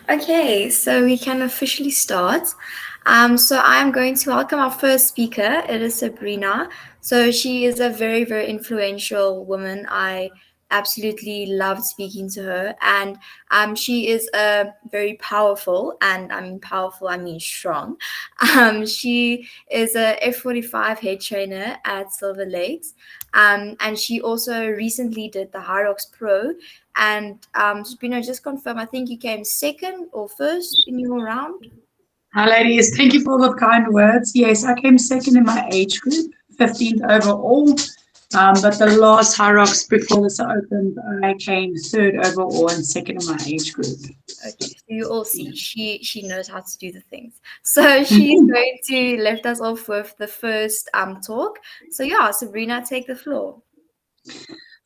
Okay, so we can officially start. So I'm going to welcome our first speaker. It is Sabrina. So she is a very, very influential woman. I absolutely loved speaking to her, and she is a very powerful, and I mean powerful, I mean strong. She is a F45 head trainer at Silver Lakes, and she also recently did the High Rocks Pro. And Sabrina, just confirm, I think you came second or first in your round. Hi, ladies. Thank you for the kind words. Yes, I came second in my age group, 15th overall. But the last High Rocks before this opened, I came third overall and second in my age group. Okay, so you all see she knows how to do the things. So she's going to lift us off with the first talk. So yeah, Sabrina, take the floor.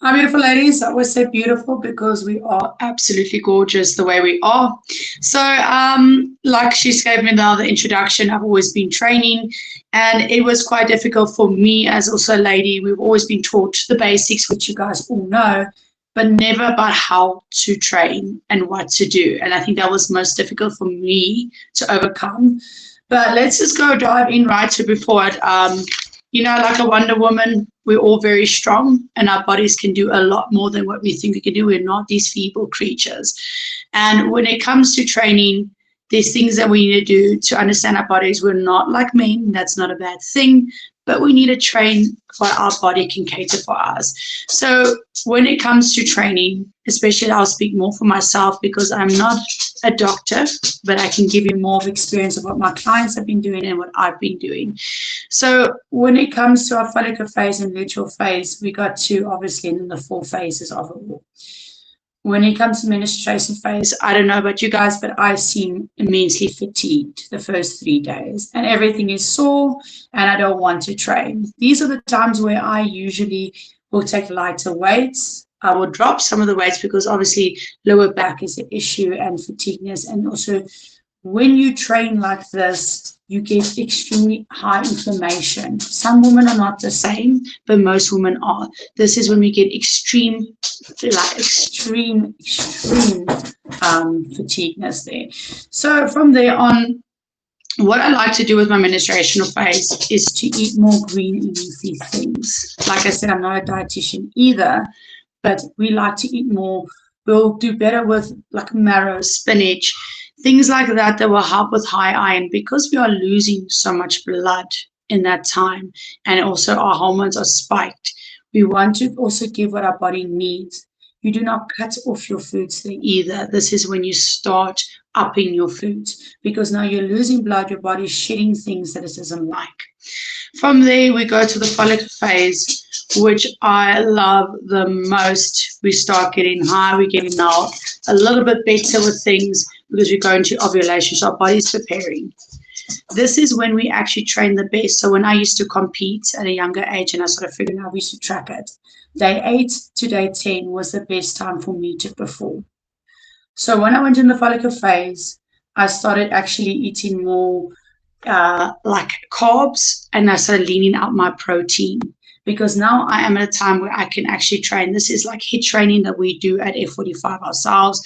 Hi, beautiful ladies. I always say beautiful because we are absolutely gorgeous the way we are. So, like she gave me now the introduction, I've always been training, and it was quite difficult for me as also a lady. We've always been taught the basics, which you guys all know, but never about how to train and what to do. And I think that was most difficult for me to overcome. But let's just go dive in right to before it. Like a Wonder Woman, we're all very strong and our bodies can do a lot more than what we think we can do. We're not these feeble creatures. And when it comes to training, there's things that we need to do to understand our bodies. We're not like men, that's not a bad thing, but we need to train what our body can cater for us. So when it comes to training, especially I'll speak more for myself because I'm not a doctor, but I can give you more of experience of what my clients have been doing and what I've been doing. So when it comes to our follicular phase and luteal phase, we got two obviously in the four phases of it all. When it comes to menstruation phase, I don't know about you guys, but I seem immensely fatigued the first 3 days and everything is sore and I don't want to train. These are the times where I usually will take lighter weights. I will drop some of the weights because obviously lower back is the issue and fatigueness. And also when you train like this, you get extremely high inflammation. Some women are not the same, but most women are. This is when we get extreme fatigueness there. So from there on, what I like to do with my menstruational phase is to eat more green and leafy things. Like I said, I'm not a dietitian either, but we like to eat more. We'll do better with like marrow, spinach, things like that that will help with high iron because we are losing so much blood in that time and also our hormones are spiked. We want to also give what our body needs. You do not cut off your foods there either. This is when you start upping your foods because now you're losing blood, your body's shedding things that it doesn't like. From there, we go to the follicular phase, which I love the most. We start getting high, we're getting now a little bit better with things because we go into ovulation, so our body's preparing. This is when we actually train the best. So when I used to compete at a younger age and I started figuring out we used to track it, day 8 to day 10 was the best time for me to perform. So when I went in the follicular phase, I started actually eating more like carbs and I started leaning out my protein because now I am at a time where I can actually train. This is like HIIT training that we do at F45 ourselves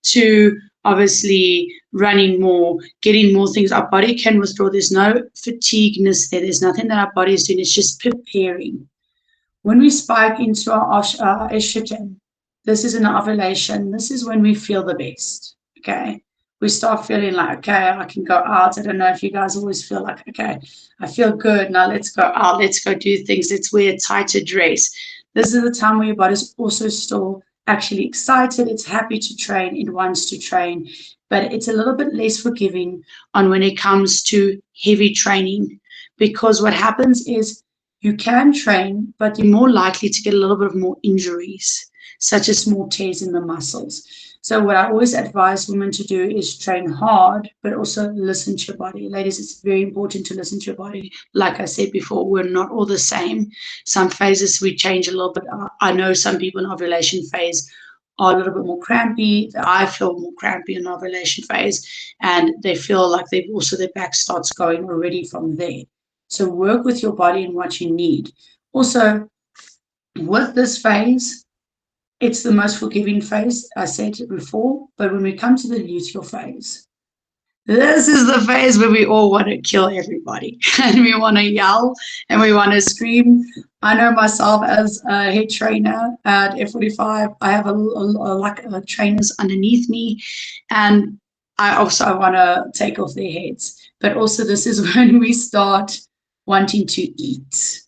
to obviously running more, getting more things. Our body can withdraw. There's no fatigueness there. There's nothing that our body is doing. It's just preparing. When we spike into our estrogen, this is an ovulation. This is when we feel the best. Okay. We start feeling like, okay, I can go out. I don't know if you guys always feel like, okay, I feel good. Now let's go out. Let's go do things. Let's wear a tighter dress. This is the time where your body's also still actually excited. It's happy to train. It wants to train, but it's a little bit less forgiving on when it comes to heavy training because what happens is you can train, but you're more likely to get a little bit of more injuries, such as more tears in the muscles. So what I always advise women to do is train hard, but also listen to your body. Ladies, it's very important to listen to your body. Like I said before, we're not all the same. Some phases we change a little bit. I know some people in ovulation phase are a little bit more crampy. I feel more crampy in ovulation phase, and they feel like they've also their back starts going already from there. So work with your body and what you need. Also, with this phase, It's the most forgiving phase, I said it before, but when we come to the luteal phase, this is the phase where we all want to kill everybody and we want to yell and we want to scream. I know myself as a head trainer at F45, I have a trainers underneath me, and I also want to take off their heads. But also this is when we start wanting to eat.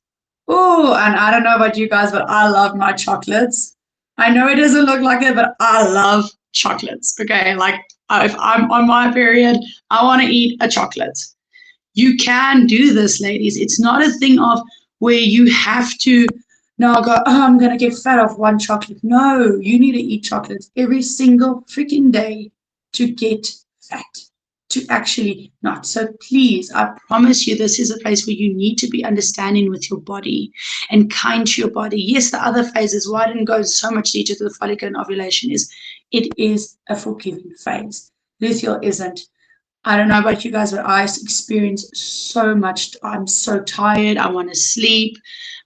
Oh, and I don't know about you guys, but I love my chocolates. I know it doesn't look like it, but I love chocolates. Okay, like if I'm on my period, I want to eat a chocolate. You can do this, ladies. It's not a thing of where you have to now go, oh, I'm going to get fat off one chocolate. No, you need to eat chocolates every single freaking day to get fat, to actually not. So please, I promise you, this is a place where you need to be understanding with your body and kind to your body. Yes, the other phases, why I didn't go so much detail to the follicle and ovulation, is it is a forgiving phase. Luteal isn't. I don't know about you guys, but I experience so much. I'm so tired. I want to sleep.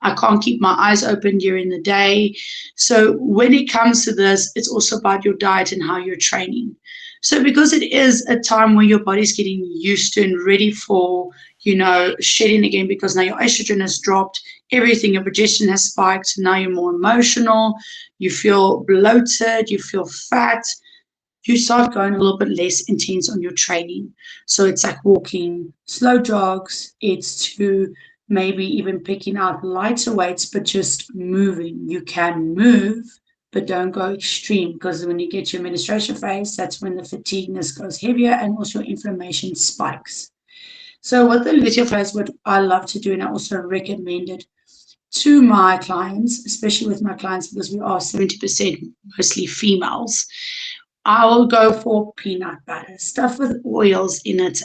I can't keep my eyes open during the day. So when it comes to this, it's also about your diet and how you're training. So because it is a time where your body's getting used to and ready for, shedding again, because now your estrogen has dropped, everything, your progesterone has spiked, now you're more emotional, you feel bloated, you feel fat, you start going a little bit less intense on your training. So it's like walking, slow jogs, it's to maybe even picking out lighter weights, but just moving. You can move, but don't go extreme, because when you get your menstruation phase, that's when the fatigueness goes heavier and also your inflammation spikes. So with the luteal phase, what I love to do, and I also recommend it to my clients, especially with my clients, because we are 70% mostly females, I will go for peanut butter, stuff with oils in it.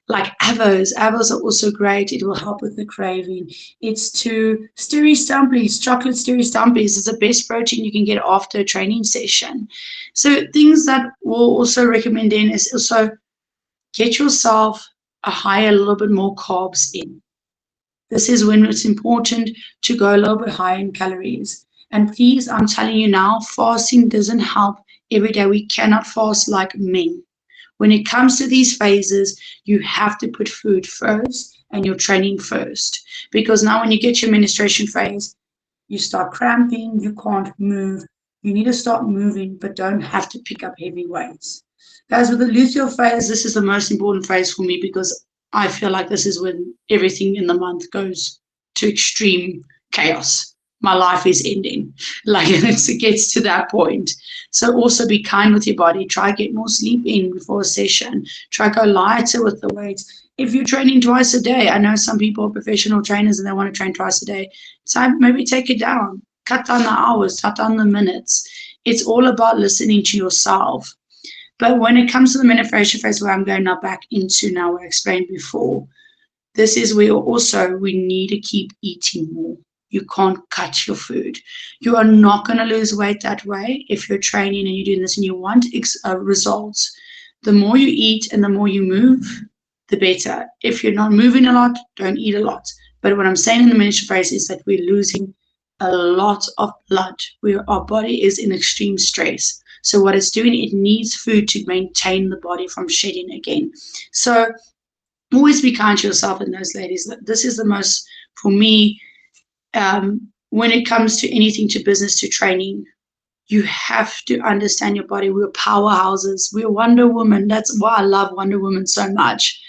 Like avos. Avos are also great. It will help with the craving. It's to stirry stumpies, chocolate stirry stumpies is the best protein you can get after a training session. So things that we'll also recommend in is also get yourself a little bit more carbs in. This is when it's important to go a little bit higher in calories. And please, I'm telling you now, fasting doesn't help every day. We cannot fast like men. When it comes to these phases, you have to put food first and your training first. Because now when you get your menstruation phase, you start cramping, you can't move. You need to start moving, but don't have to pick up heavy weights. Guys, with the luteal phase, this is the most important phase for me, because I feel like this is when everything in the month goes to extreme chaos. My life is ending. Like it gets to that point. So also be kind with your body. Try get more sleep in before a session. Try go lighter with the weights. If you're training twice a day, I know some people are professional trainers and they want to train twice a day. So maybe take it down. Cut down the hours, cut down the minutes. It's all about listening to yourself. But when it comes to the menstruation phase, where I'm going now back into now, what I explained before, this is where also we need to keep eating more. You can't cut your food. You are not going to lose weight that way if you're training and you're doing this and you want results. The more you eat and the more you move, the better. If you're not moving a lot, don't eat a lot. But what I'm saying in the menstruation phase is that we're losing a lot of blood. Our body is in extreme stress. So what it's doing, it needs food to maintain the body from shedding again. So always be kind to yourself and those ladies. This is the most, for me, when it comes to anything, to business, to training, you have to understand your body. We're powerhouses. We're Wonder Woman. That's why I love Wonder Woman so much,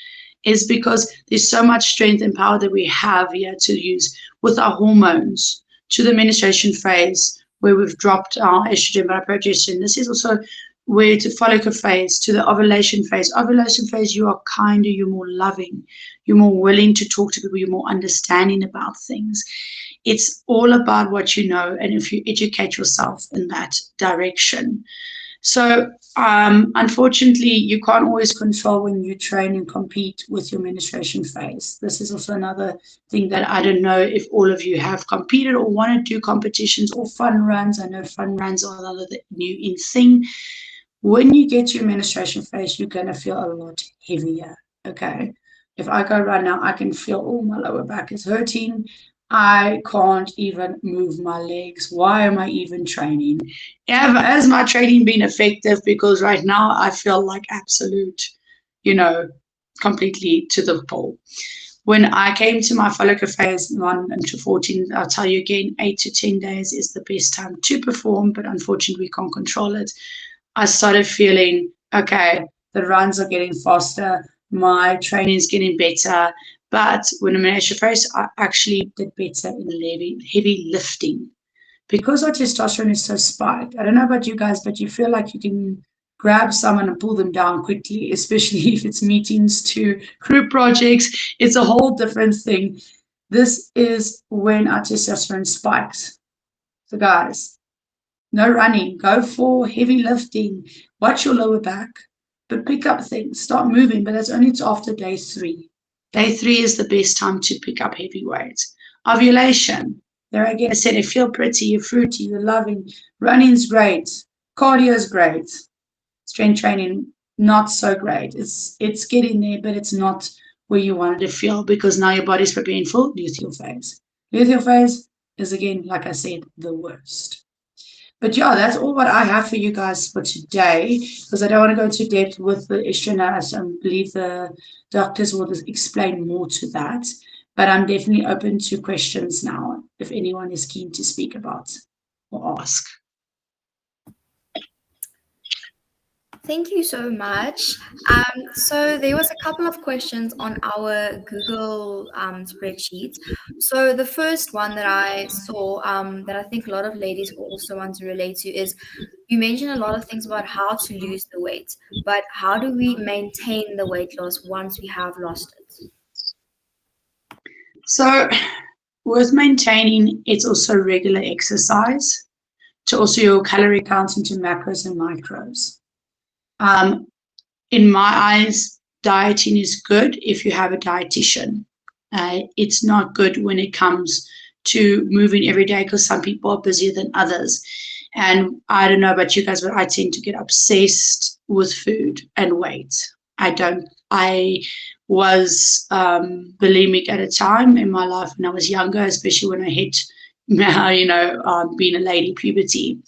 is because there's so much strength and power that we have here to use with our hormones to the menstruation phase, where we've dropped our estrogen by progesterone. This is also where to follicle phase, to the ovulation phase. Ovulation phase, you are kinder, you're more loving, you're more willing to talk to people, you're more understanding about things. It's all about what you know, and if you educate yourself in that direction. So unfortunately, you can't always control when you train and compete with your menstruation phase. This is also another thing that I don't know if all of you have competed or want to do competitions or fun runs. I know fun runs are another new in thing. When you get to your menstruation phase, you're going to feel a lot heavier, okay? If I go right now, I can feel, oh, my lower back is hurting. I can't even move my legs. Why am I even training? Has my training been effective? Because right now I feel like absolute, you know, completely to the pole. When I came to my follicle phase 1 to 14, I'll tell you again, 8 to 10 days is the best time to perform, but unfortunately we can't control it. I started feeling, okay, the runs are getting faster, my training is getting better. But when I'm in extra phase, I actually did better in heavy lifting. Because our testosterone is so spiked, I don't know about you guys, but you feel like you can grab someone and pull them down quickly, especially if it's meetings to group projects. It's a whole different thing. This is when our testosterone spikes. So, guys, no running, go for heavy lifting, watch your lower back, but pick up things, start moving, but that's only after day 3. Day 3 is the best time to pick up heavy weights. Ovulation, there again, I said, you feel pretty, you're fruity, you're loving. Running's great, cardio's great. Strength training, not so great. It's getting there, but it's not where you wanted to feel because now your body's preparing for luteal phase. Luteal phase is, again, like I said, the worst. But yeah, that's all what I have for you guys for today, because I don't want to go into depth with the estradiol. I believe the doctors will explain more to that. But I'm definitely open to questions now if anyone is keen to speak about or ask. Thank you so much. So there was a couple of questions on our Google spreadsheet. So the first one that I saw that I think a lot of ladies also want to relate to is you mentioned a lot of things about how to lose the weight, but how do we maintain the weight loss once we have lost it? So with maintaining, it's also regular exercise, to also your calorie count into macros and micros. In my eyes, dieting is good if you have a dietitian. It's not good when it comes to moving every day because some people are busier than others. And I don't know about you guys, but I tend to get obsessed with food and weight. I was bulimic at a time in my life when I was younger, especially when I hit, being a lady, puberty.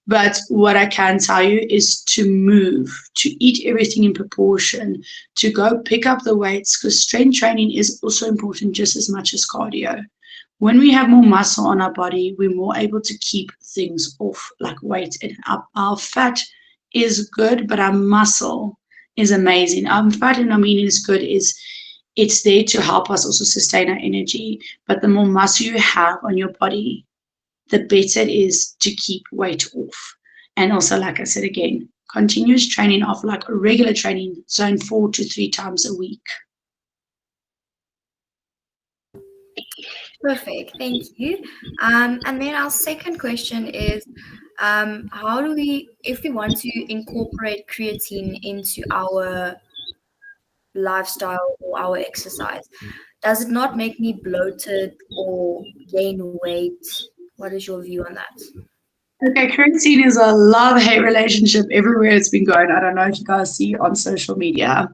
But what I can tell you is to move, to eat everything in proportion, to go pick up the weights, because strength training is also important just as much as cardio. When we have more muscle on our body, we're more able to keep things off, like weight. And our fat is good, but our muscle is amazing. Our fat and our meaning is good, it's there to help us also sustain our energy. But the more muscle you have on your body, the better it is to keep weight off. And also, like I said again, continuous training of like regular training, zone 4 to 3 times a week. Perfect, thank you. And then our second question is, how do we, if we want to incorporate creatine into our lifestyle or our exercise, does it not make me bloated or gain weight? What is your view on that? Okay, creatine is a love-hate relationship everywhere it's been going. I don't know if you guys see on social media.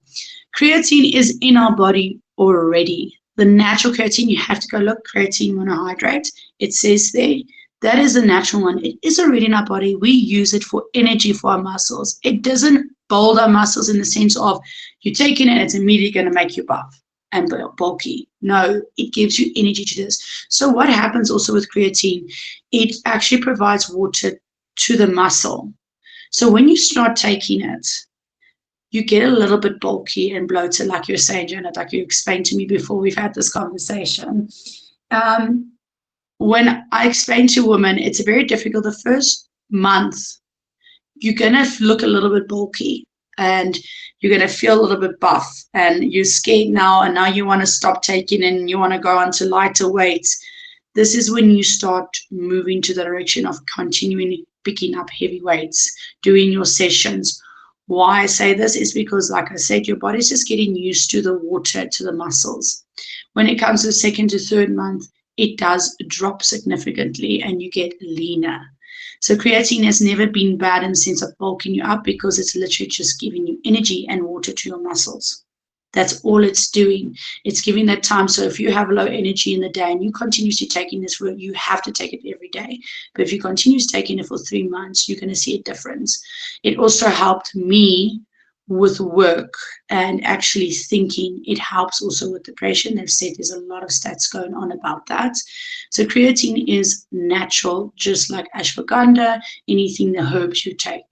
Creatine is in our body already. The natural creatine, you have to go look, creatine monohydrate. It says there, that is the natural one. It is already in our body. We use it for energy for our muscles. It doesn't build our muscles in the sense of you're taking it, it's immediately going to make you buff and bulky. No, it gives you energy to this. So what happens also with creatine, it actually provides water to the muscle. So when you start taking it, you get a little bit bulky and bloated, like you're saying, Janet, like you explained to me before we've had this conversation. When I explain to women, it's very difficult. The first month, you're going to look a little bit bulky and you're going to feel a little bit buff and you're scared now and now you want to stop taking and you want to go on to lighter weights. This is when you start moving to the direction of continuing picking up heavy weights, doing your sessions. Why I say this is because, like I said, your body's just getting used to the water, to the muscles. When it comes to the second to third month, it does drop significantly and you get leaner. So creatine has never been bad in the sense of bulking you up because it's literally just giving you energy and water to your muscles. That's all it's doing. It's giving that time. So if you have low energy in the day and you continuously taking this root, you have to take it every day. But if you continue taking it for 3 months, you're going to see a difference. It also helped me with work and actually thinking. It helps also with depression. They've said there's a lot of stats going on about that. So creatine is natural, just like ashwagandha, anything the herbs you take.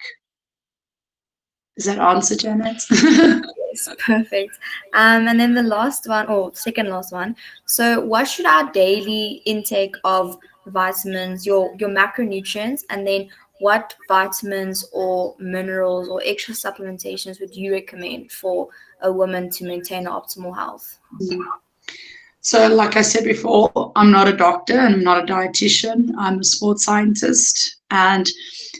Does that answer, Janet? Yes, perfect. And then the last one, or second last one. So, what should our daily intake of vitamins, your macronutrients, and then what vitamins or minerals or extra supplementations would you recommend for a woman to maintain optimal health? So, like I said before, I'm not a doctor and I'm not a dietitian. I'm a sports scientist. And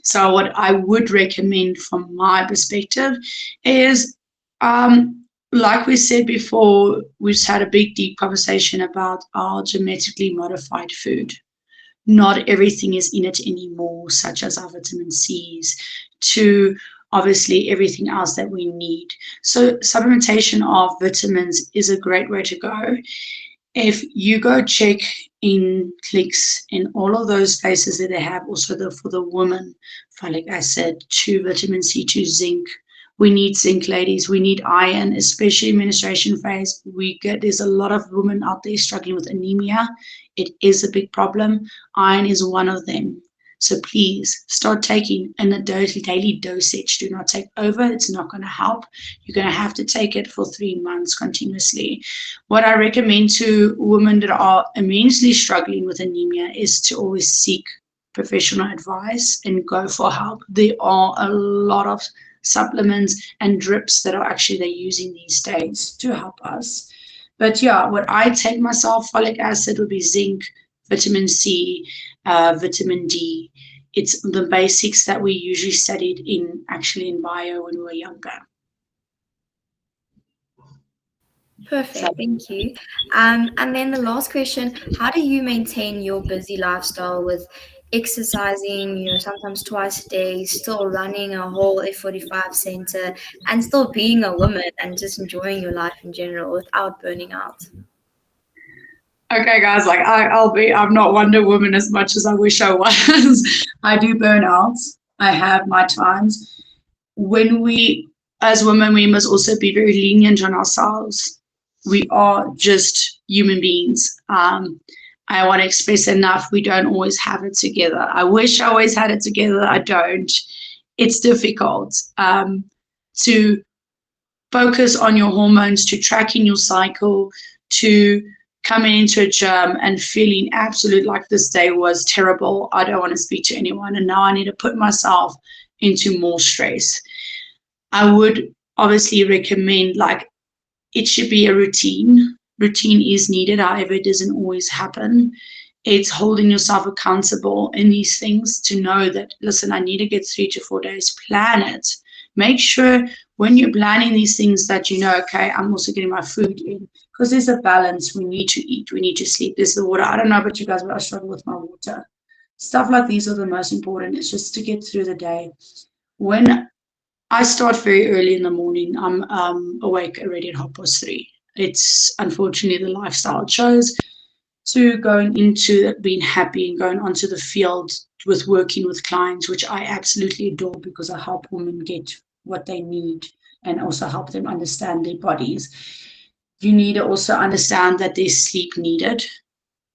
so, what I would recommend from my perspective is, like we said before, we've had a big, deep conversation about our genetically modified food. Not everything is in it anymore, such as our vitamin C's, to obviously everything else that we need. So, supplementation of vitamins is a great way to go. If you go check in Clicks in all of those places that they have, also for the woman, folic acid, to vitamin C, to zinc. We need zinc, ladies. We need iron, especially menstruation phase. There's a lot of women out there struggling with anemia. It is a big problem. Iron is one of them. So please start taking in a daily dosage. Do not take over. It's not going to help. You're going to have to take it for 3 months continuously. What I recommend to women that are immensely struggling with anemia is to always seek professional advice and go for help. There are a lot of supplements and drips that are actually they're using these days to help us. But yeah, what I take myself, folic acid would be zinc, vitamin C, vitamin D. It's the basics that we usually studied in bio when we were younger. Perfect, thank you. And then the last question, how do you maintain your busy lifestyle with exercising, sometimes twice a day, still running a whole F45 center, and still being a woman and just enjoying your life in general without burning out? Okay, guys, like I'm not Wonder Woman as much as I wish I was. I do burn out. I have my times. When as women, we must also be very lenient on ourselves. We are just human beings. I want to express enough. We don't always have it together. I wish I always had it together. I don't. It's difficult to focus on your hormones, to tracking your cycle, to coming into a gym and feeling absolute like this day was terrible. I don't want to speak to anyone. And now I need to put myself into more stress. I would obviously recommend, like, it should be a routine. Routine is needed, however, it doesn't always happen. It's holding yourself accountable in these things to know that, listen, I need to get 3 to 4 days. Plan it. Make sure when you're planning these things that okay, I'm also getting my food in, because there's a balance. We need to eat, we need to sleep, there's the water. I don't know about you guys, but I struggle with my water. Stuff like these are the most important. It's just to get through the day. When I start very early in the morning, I'm awake already at 3:30. It's unfortunately the lifestyle chose to going into being happy and going onto the field with working with clients, which I absolutely adore because I help women get what they need and also help them understand their bodies. You need to also understand that there's sleep needed.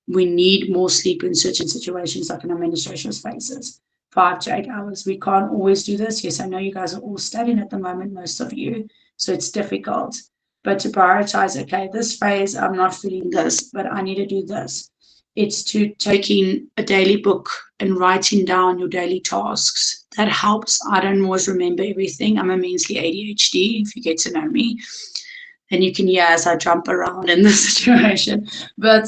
We need more sleep in certain situations, like in our menstruation phases, 5 to 8 hours. We can't always do this. Yes, I know you guys are all studying at the moment, most of you, so it's difficult. But to prioritize, okay, this phase, I'm not feeling this, but I need to do this. It's to taking a daily book and writing down your daily tasks. That helps. I don't always remember everything. I'm immensely ADHD, if you get to know me. And you can hear as I jump around in this situation. But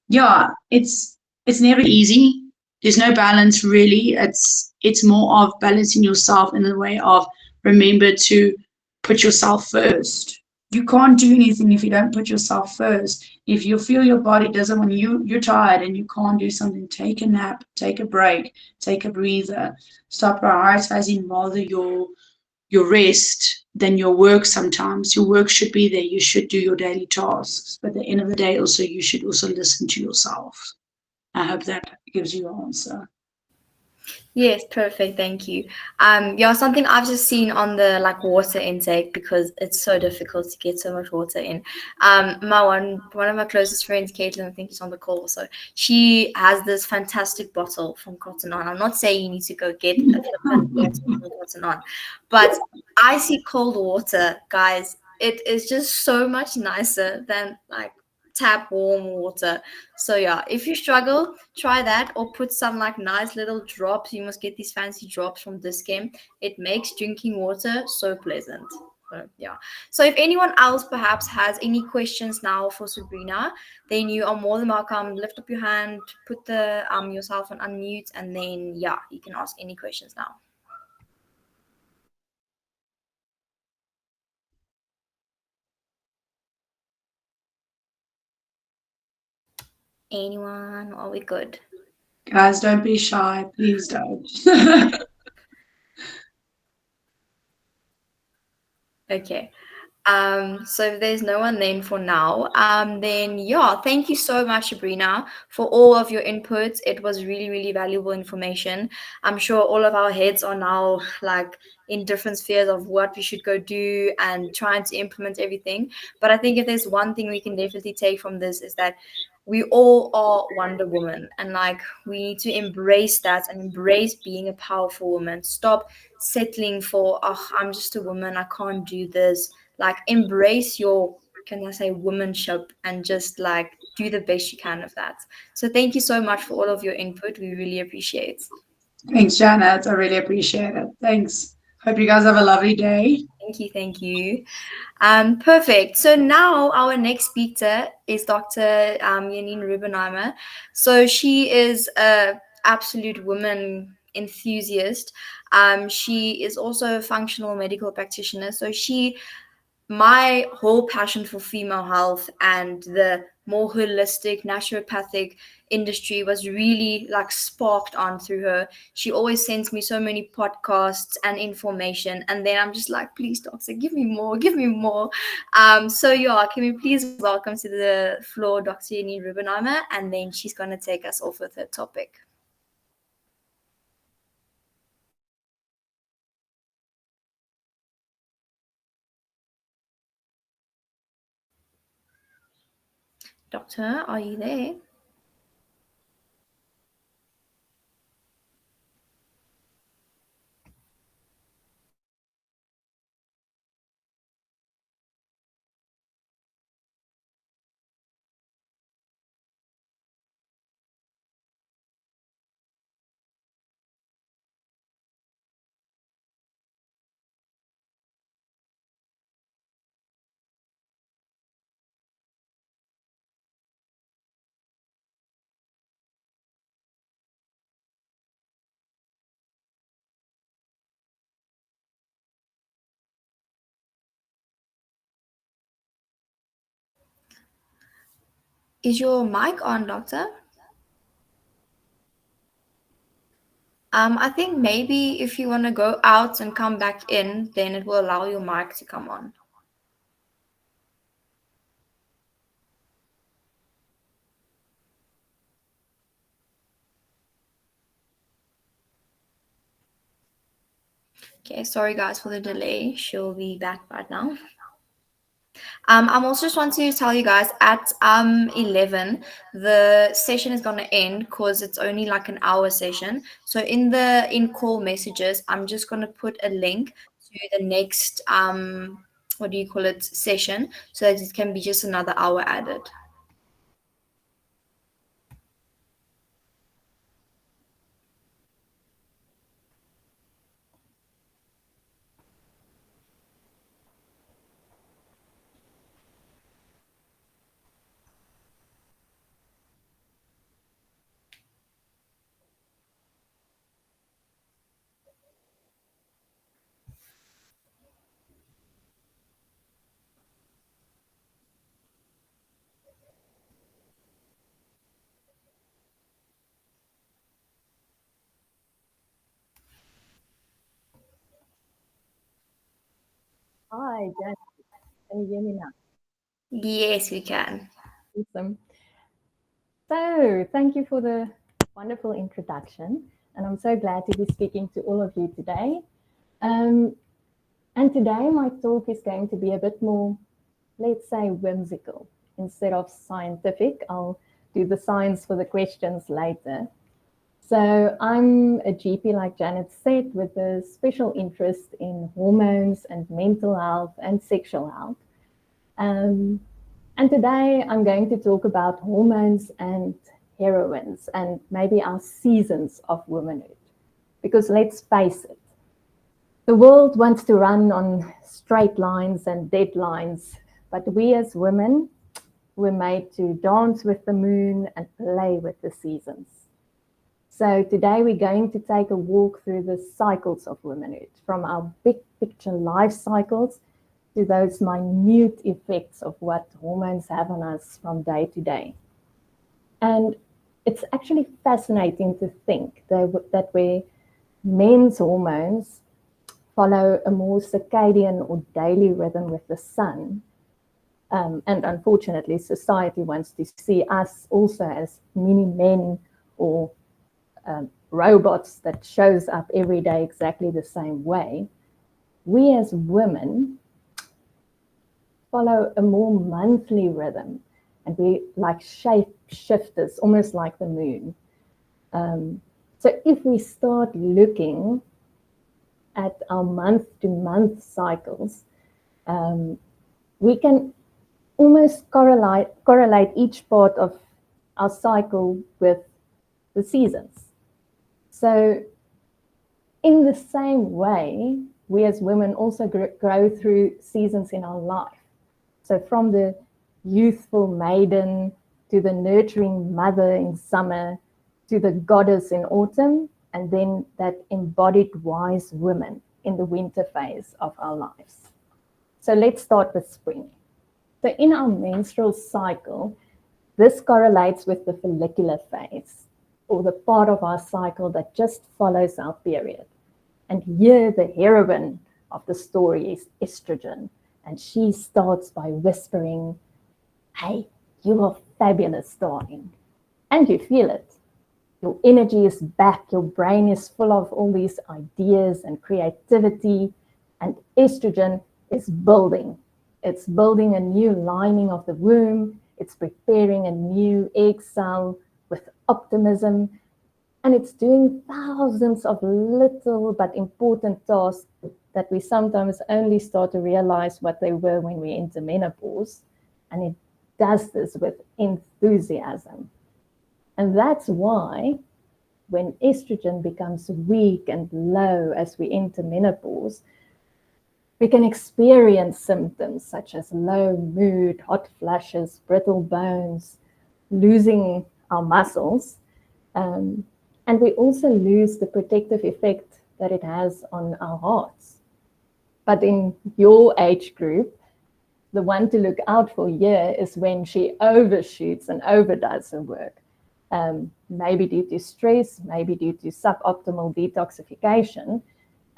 yeah, it's never easy. There's no balance really. It's more of balancing yourself in the way of remember to put yourself first. You can't do anything if you don't put yourself first. If you feel your body doesn't want you're tired and you can't do something, take a nap, take a break, take a breather. Stop prioritizing rather your your rest than your work sometimes. Your work should be there. You should do your daily tasks. But at the end of the day, also, you should also listen to yourself. I hope that gives you an answer. Yes, perfect. Thank you. Yeah, something I've just seen on the like water intake because it's so difficult to get so much water in. My one of my closest friends, Caitlin, I think she's on the call. So she has this fantastic bottle from Cotton On. I'm not saying you need to go get a flippant bottle from Cotton On, but icy cold water, guys, it is just so much nicer than like tap warm water. So yeah, if you struggle, try that or put some like nice little drops. You must get these fancy drops from this game. It makes drinking water so pleasant. So yeah. So if anyone else perhaps has any questions now for Sabrina, then you are more than welcome. Lift up your hand, put the yourself on unmute, and then yeah, you can ask any questions now. Anyone? Are we good? Guys, don't be shy. Please don't. Okay. So if there's no one then for now, then yeah, thank you so much, Sabrina, for all of your inputs. It was really, really valuable information. I'm sure all of our heads are now like in different spheres of what we should go do and trying to implement everything. But I think if there's one thing we can definitely take from this is that we all are Wonder Woman, and like we need to embrace that and embrace being a powerful woman. Stop settling for, oh, I'm just a woman, I can't do this. Like embrace your, can I say, womanship, and just like do the best you can of that. So thank you so much for all of your input, we really appreciate. Thanks, Janet. I really appreciate it. Thanks. Hope you guys have a lovely day. Thank you, thank you. Perfect. So now our next speaker is Dr. Janine Rubenheimer. So she is a absolute woman enthusiast. She is also a functional medical practitioner. So my whole passion for female health and the more holistic naturopathic industry was really like sparked on through her. She always sends me so many podcasts and information, and then I'm just like, please doctor, give me more, give me more. So yeah, can we please welcome to the floor Dr. Janine Rubenheimer, and then she's going to take us off with her topic. Doctor, are you there? Is your mic on, doctor? I think maybe if you want to go out and come back in, then it will allow your mic to come on. Okay, sorry guys for the delay. She'll be back right now. I'm also just want to tell you guys at 11 the session is gonna end because it's only like an hour session. So in the in-call messages, I'm just gonna put a link to the next what do you call it, session, so that it can be just another hour added. Hi, Jen. Can you hear me now? Yes, we can. Awesome. So, thank you for the wonderful introduction. And I'm so glad to be speaking to all of you today. Um, and today, my talk is going to be a bit more, let's say, whimsical instead of scientific. I'll do the science for the questions later. So, I'm a GP, like Janet said, with a special interest in hormones and mental health and sexual health. Um, and today I'm going to talk about hormones and heroines and maybe our seasons of womanhood. Because let's face it, the world wants to run on straight lines and deadlines, but we as women were made to dance with the moon and play with the seasons. So today we're going to take a walk through the cycles of womanhood, from our big picture life cycles to those minute effects of what hormones have on us from day to day. And it's actually fascinating to think that where men's hormones follow a more circadian or daily rhythm with the sun, and unfortunately, society wants to see us also as mini men or robots that shows up every day exactly the same way. We as women follow a more monthly rhythm, and we like shape shifters, almost like the moon. So if we start looking at our month-to-month cycles, we can almost correlate each part of our cycle with the seasons. So in the same way, we as women also grow through seasons in our life. So from the youthful maiden to the nurturing mother in summer to the goddess in autumn, and then that embodied wise woman in the winter phase of our lives. So let's start with spring. So in our menstrual cycle, this correlates with the follicular phase, or the part of our cycle that just follows our period. And here the heroine of the story is estrogen. And she starts by whispering, "Hey, you are fabulous, darling." And you feel it. Your energy is back. Your brain is full of all these ideas and creativity. And estrogen is building. It's building a new lining of the womb. It's preparing a new egg cell with optimism. And it's doing thousands of little but important tasks that we sometimes only start to realize what they were when we enter menopause. And it does this with enthusiasm. And that's why when estrogen becomes weak and low as we enter menopause, we can experience symptoms such as low mood, hot flushes, brittle bones, losing our muscles. And we also lose the protective effect that it has on our hearts. But in your age group, the one to look out for here is when she overshoots and overdoes her work. Maybe due to stress, maybe due to suboptimal detoxification.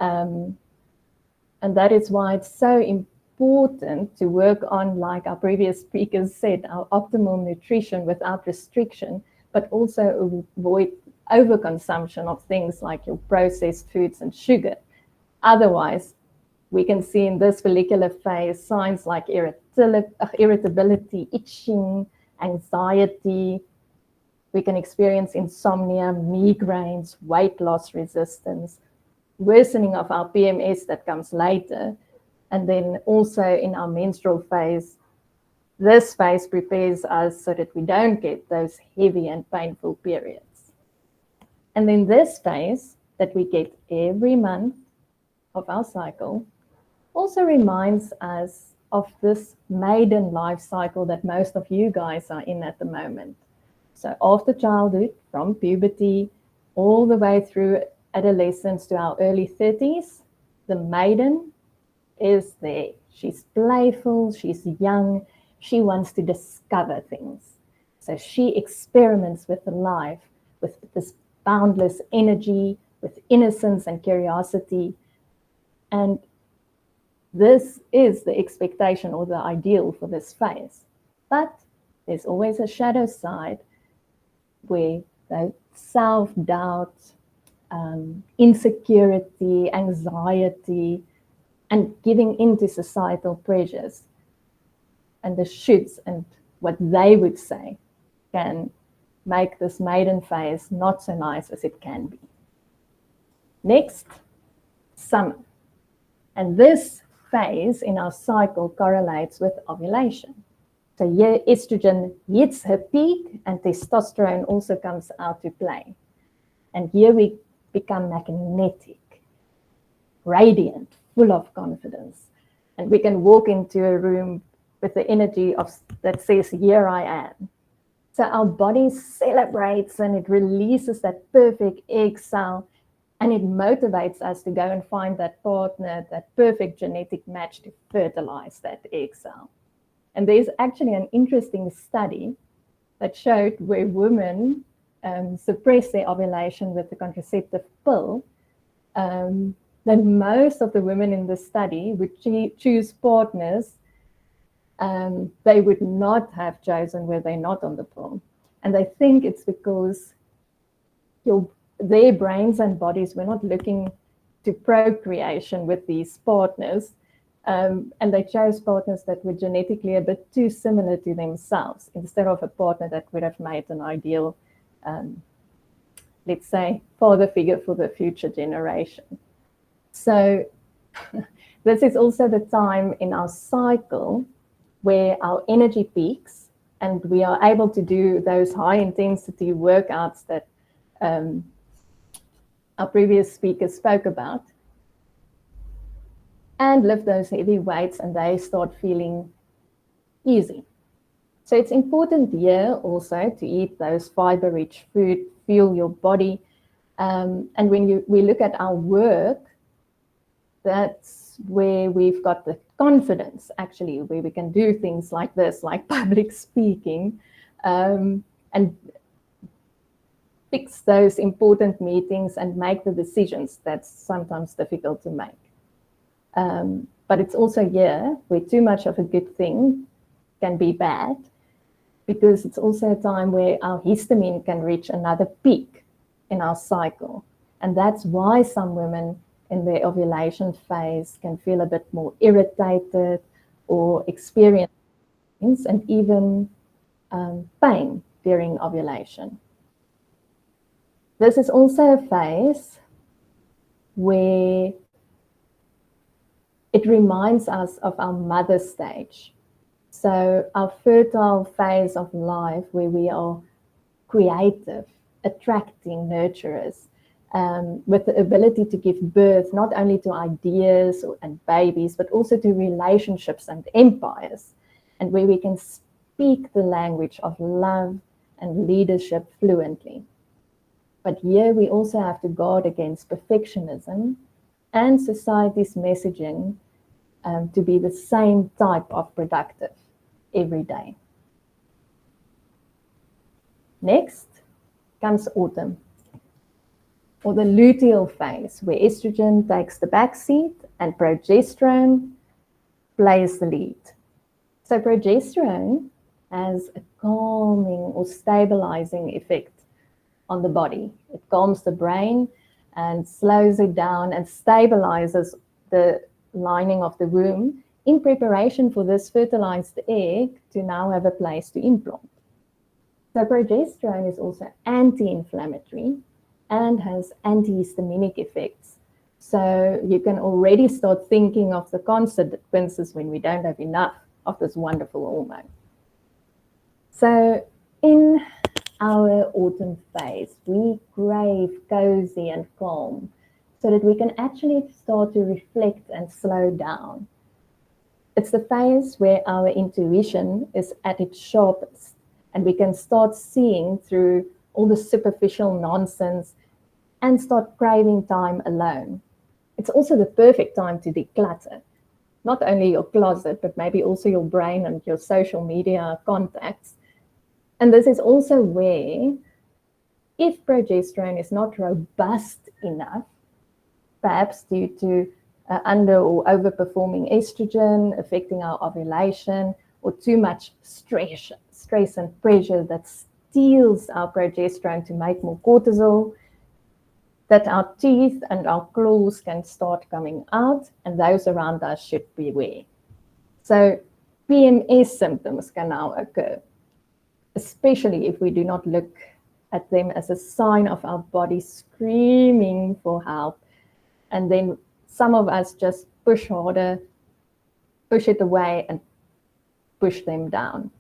And that is why it's so important to work on, like our previous speakers said, our optimal nutrition without restriction, but also avoid overconsumption of things like your processed foods and sugar. Otherwise, we can see in this follicular phase signs like irritability, itching, anxiety. We can experience insomnia, migraines, weight loss resistance, worsening of our PMS that comes later. And then also in our menstrual phase, this phase prepares us so that we don't get those heavy and painful periods. And then this phase that we get every month of our cycle also reminds us of this maiden life cycle that most of you guys are in at the moment. So after childhood, from puberty, all the way through adolescence to our early 30s, the maiden is there. She's playful, she's young, she wants to discover things. So she experiments with life, with this boundless energy, with innocence and curiosity. And This is the expectation or the ideal for this phase. But there's always a shadow side where the self-doubt, insecurity, anxiety, and giving into societal pressures and the shoulds and what they would say can make this maiden phase not so nice as it can be. Next, summer. And this phase in our cycle correlates with ovulation. So here estrogen hits her peak and testosterone also comes out to play. And here we become magnetic, radiant, full of confidence. And we can walk into a room with the energy of that says, here I am. So our body celebrates and it releases that perfect egg cell, and it motivates us to go and find that partner, that perfect genetic match to fertilize that egg cell. And there's actually an interesting study that showed where women suppress their ovulation with the contraceptive pill, that most of the women in the study would choose partners they would not have chosen were they not on the pill. And they think it's because their brains and bodies were not looking to procreation with these partners, and they chose partners that were genetically a bit too similar to themselves instead of a partner that would have made an ideal, let's say, father figure for the future generation. So this is also the time in our cycle where our energy peaks and we are able to do those high intensity workouts that our previous speaker spoke about, and lift those heavy weights, and they start feeling easy. So it's important here also to eat those fiber-rich food, fuel your body. And when we look at our work, that's where we've got the confidence, actually, where we can do things like this, like public speaking, and fix those important meetings and make the decisions that's sometimes difficult to make. But it's also here where too much of a good thing can be bad, because it's also a time where our histamine can reach another peak in our cycle. And that's why some women in their ovulation phase can feel a bit more irritated or experience and even pain during ovulation. This is also a phase where it reminds us of our mother stage. So our fertile phase of life where we are creative, attracting nurturers, with the ability to give birth not only to ideas and babies, but also to relationships and empires, and where we can speak the language of love and leadership fluently. But here we also have to guard against perfectionism and society's messaging to be the same type of productive every day. Next comes autumn, or the luteal phase, where estrogen takes the back seat and progesterone plays the lead. So progesterone has a calming or stabilizing effect on the body. It calms the brain and slows it down and stabilizes the lining of the womb in preparation for this fertilized egg to now have a place to implant. So progesterone is also anti-inflammatory and has antihistaminic effects. So you can already start thinking of the consequences when we don't have enough of this wonderful hormone. So in our autumn phase, we crave cozy and calm so that we can actually start to reflect and slow down. It's the phase where our intuition is at its sharpest and we can start seeing through all the superficial nonsense and start craving time alone. It's also the perfect time to declutter, not only your closet, but maybe also your brain and your social media contacts. And this is also where, if progesterone is not robust enough, perhaps due to under or overperforming estrogen, affecting our ovulation, or too much stress and pressure that steals our progesterone to make more cortisol, that our teeth and our claws can start coming out, and those around us should beware. So PMS symptoms can now occur, especially if we do not look at them as a sign of our body screaming for help. And then some of us just push harder, push it away, and push them down.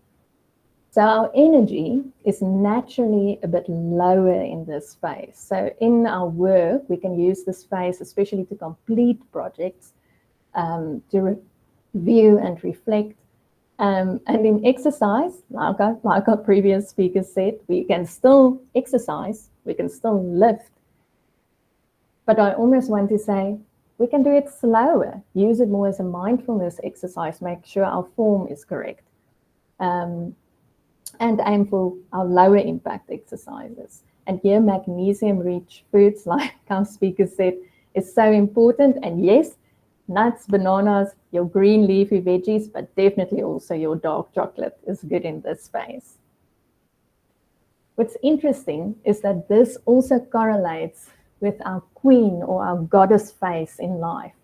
So our energy is naturally a bit lower in this phase. So in our work, we can use this phase, especially to complete projects, to review and reflect. And in exercise, like our previous speaker said, we can still exercise, we can still lift. But I almost want to say, we can do it slower, use it more as a mindfulness exercise, make sure our form is correct. And aim for our lower impact exercises. And here, magnesium-rich foods, like our speaker said, is so important. And yes, nuts, bananas, your green leafy veggies, but definitely also your dark chocolate is good in this phase. What's interesting is that this also correlates with our queen or our goddess phase in life.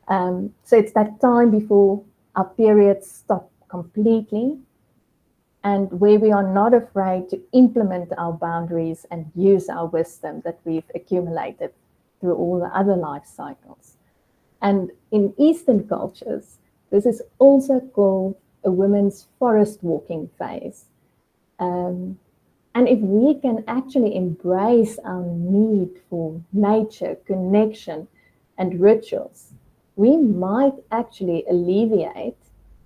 So it's that time before our periods stop completely, and where we are not afraid to implement our boundaries and use our wisdom that we've accumulated through all the other life cycles. And in Eastern cultures, this is also called a women's forest walking phase. And if we can actually embrace our need for nature, connection, and rituals, we might actually alleviate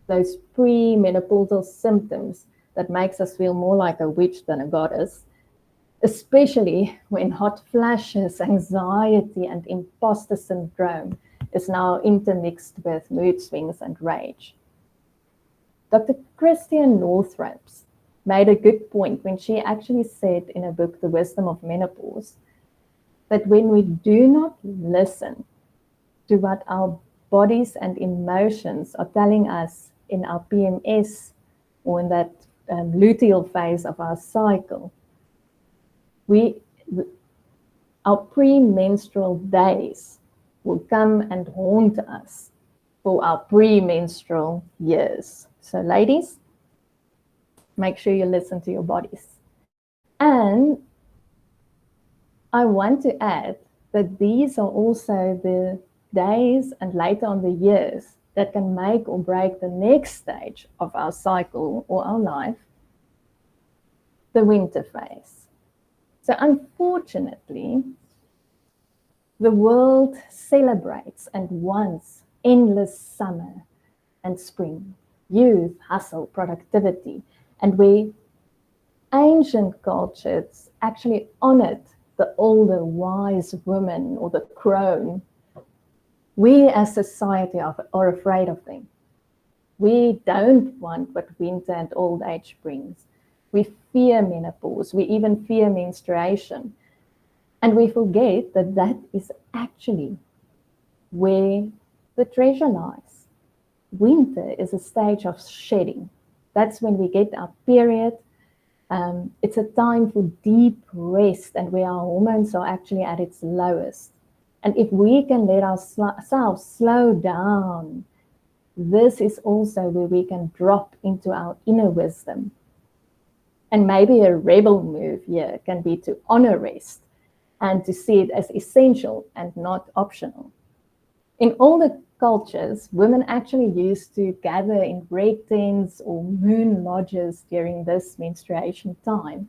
those pre-menopausal symptoms that makes us feel more like a witch than a goddess, especially when hot flashes, anxiety, and imposter syndrome is now intermixed with mood swings and rage. Dr. Christiane Northrup made a good point when she actually said in her book, The Wisdom of Menopause, that when we do not listen to what our bodies and emotions are telling us in our PMS or in that luteal phase of our cycle, our premenstrual days will come and haunt us for our premenstrual years. So ladies, make sure you listen to your bodies. And I want to add that these are also the days and later on the years that can make or break the next stage of our cycle or our life, the winter phase. So unfortunately, the world celebrates and wants endless summer and spring, youth, hustle, productivity, and where ancient cultures actually honored the older wise woman or the crone, we as society are afraid of them. We don't want what winter and old age brings. We fear menopause. We even fear menstruation. And we forget that that is actually where the treasure lies. Winter is a stage of shedding. That's when we get our period. It's a time for deep rest and where our hormones are actually at its lowest. And if we can let ourselves slow down, this is also where we can drop into our inner wisdom. And maybe a rebel move here can be to honor rest and to see it as essential and not optional. In older cultures, women actually used to gather in red tents or moon lodges during this menstruation time.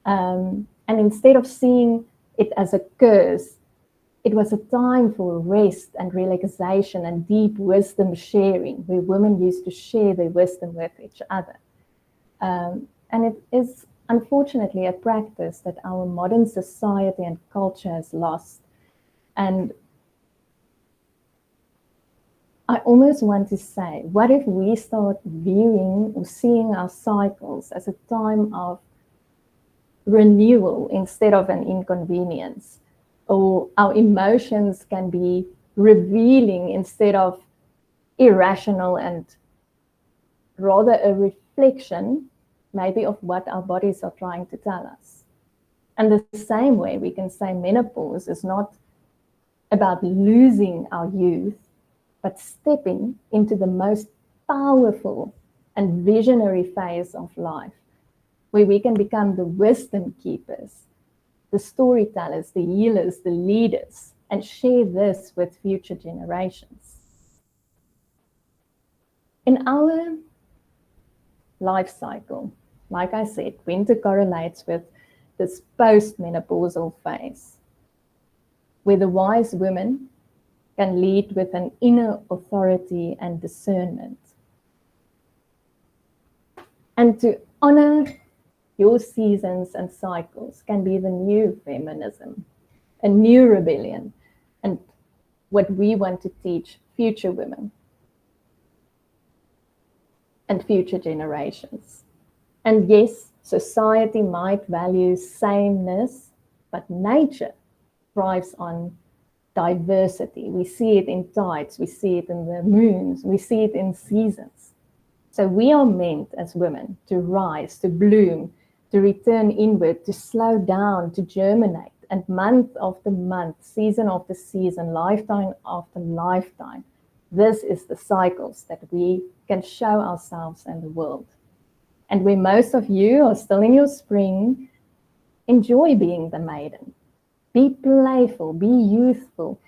And instead of seeing it as a curse, it was a time for rest and relaxation and deep wisdom sharing, where women used to share their wisdom with each other. And it is unfortunately a practice that our modern society and culture has lost. And I almost want to say, what if we start viewing or seeing our cycles as a time of renewal instead of an inconvenience? Or our emotions can be revealing instead of irrational, and rather a reflection maybe of what our bodies are trying to tell us. And the same way we can say menopause is not about losing our youth, but stepping into the most powerful and visionary phase of life, where we can become the wisdom keepers, the storytellers, the healers, the leaders, and share this with future generations. In our life cycle, like I said, winter correlates with this post-menopausal phase, where the wise women can lead with an inner authority and discernment. And to honor your seasons and cycles can be the new feminism, a new rebellion, and what we want to teach future women and future generations. And yes, society might value sameness, but nature thrives on diversity. We see it in tides, we see it in the moons, we see it in seasons. So we are meant as women to rise, to bloom, to return inward, to slow down, to germinate, and month after month, season after season, lifetime after lifetime. This is the cycles that we can show ourselves and the world. And where most of you are still in your spring, enjoy being the maiden. Be playful, be youthful,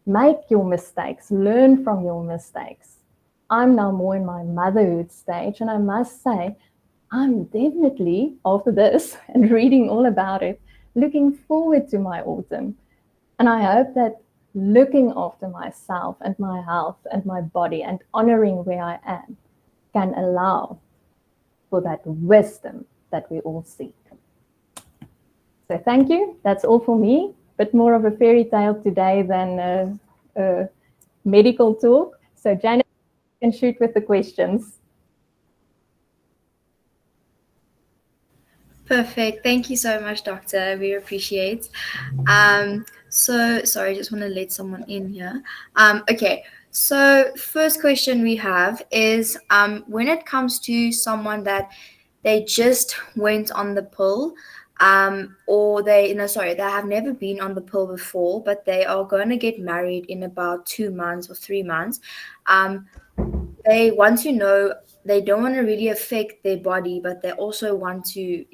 make your mistakes, learn from your mistakes. I'm now more in my motherhood stage, and I must say, I'm definitely, after this and reading all about it, looking forward to my autumn. And I hope that looking after myself and my health and my body and honoring where I am can allow for that wisdom that we all seek. So thank you. That's all for me. Bit more of a fairy tale today than a medical talk. So Janet can shoot with the questions. Perfect. Thank you so much, Doctor. We appreciate. So sorry, I just want to let someone in here. Okay. So first question we have is when it comes to someone that they just went on the pill, or they have never been on the pill before, but they are going to get married in about 2 months or 3 months. They want to know, they don't want to really affect their body, but they also want to,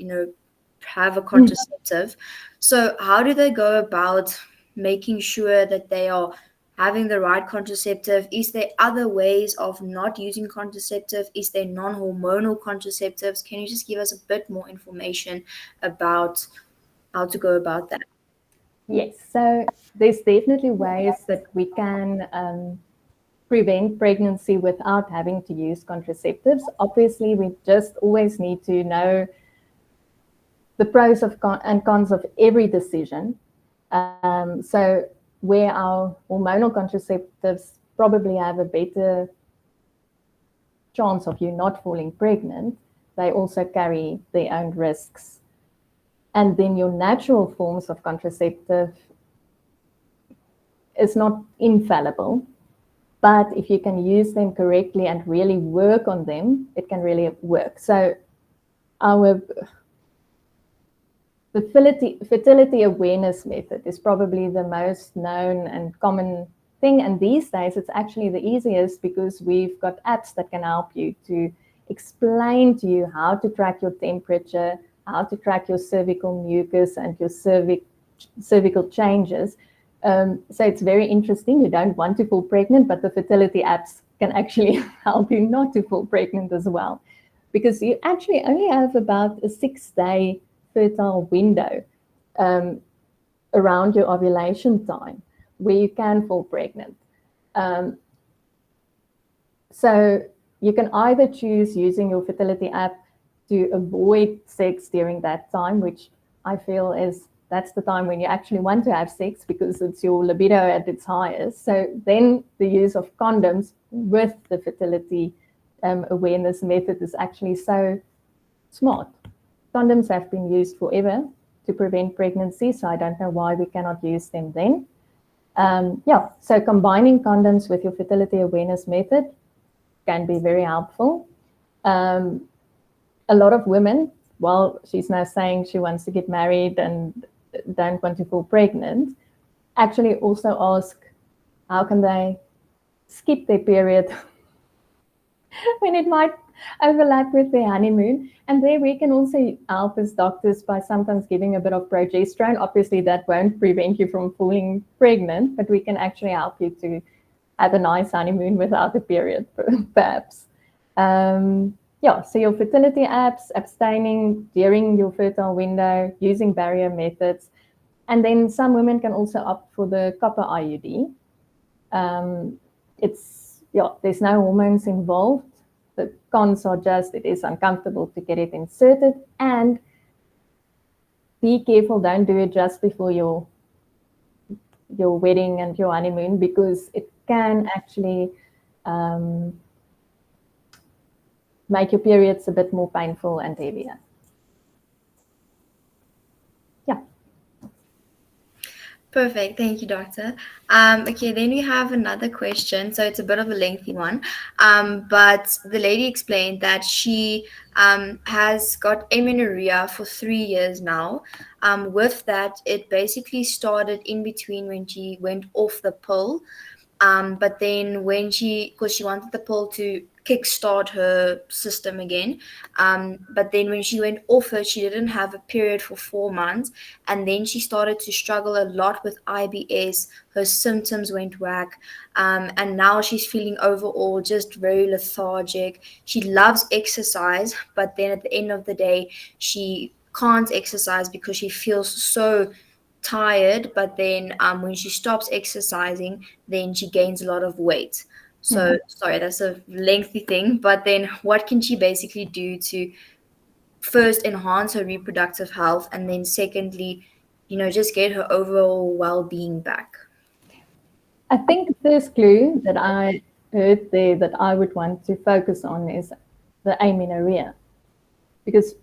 have a contraceptive. So how do they go about making sure that they are having the right contraceptive? Is there other ways of not using contraceptive? Is there non-hormonal contraceptives? Can you just give us a bit more information about how to go about that? Yes, so there's definitely ways that we can prevent pregnancy without having to use contraceptives. Obviously, we just always need to know the pros and cons of every decision. So where our hormonal contraceptives probably have a better chance of you not falling pregnant, they also carry their own risks. And then your natural forms of contraceptive is not infallible, but if you can use them correctly and really work on them, it can really work. So the fertility awareness method is probably the most known and common thing. And these days, it's actually the easiest because we've got apps that can help you to explain to you how to track your temperature, how to track your cervical mucus and your cervical changes. So it's very interesting. You don't want to fall pregnant, but the fertility apps can actually help you not to fall pregnant as well, because you actually only have about a 6-day fertile window around your ovulation time where you can fall pregnant. So you can either choose using your fertility app to avoid sex during that time, which I feel that's the time when you actually want to have sex because it's your libido at its highest. So then the use of condoms with the fertility awareness method is actually so smart. Condoms have been used forever to prevent pregnancy, so I don't know why we cannot use them then. Yeah, so combining condoms with your fertility awareness method can be very helpful. Um, a lot of women, well, she's now saying she wants to get married and don't want to fall pregnant, actually also ask how can they skip their period when it might overlap with their honeymoon. And there we can also help as doctors by sometimes giving a bit of progesterone. Obviously, that won't prevent you from falling pregnant, but we can actually help you to have a nice honeymoon without a period, perhaps. Yeah, so your fertility apps, abstaining during your fertile window, using barrier methods. And then some women can also opt for the copper IUD. Yeah, there's no hormones involved. The cons are just it is uncomfortable to get it inserted, and be careful, don't do it just before your wedding and your honeymoon, because it can actually make your periods a bit more painful and heavier. Yeah. Perfect. Thank you, doctor. Okay, then we have another question. So it's a bit of a lengthy one. But the lady explained that she has got amenorrhea for 3 years now. With that, it basically started in between when she went off the pill. But then because she wanted the pill to kickstart her system again. But then when she went off it, she didn't have a period for 4 months. And then she started to struggle a lot with IBS. Her symptoms went whack. And now she's feeling overall just very lethargic. She loves exercise, but then at the end of the day, she can't exercise because she feels so tired. But then when she stops exercising, then she gains a lot of weight. So sorry, that's a lengthy thing. But then what can she basically do to first enhance her reproductive health, and then secondly, just get her overall well-being back? I think the first clue that I heard there that I would want to focus on is the amenorrhea, because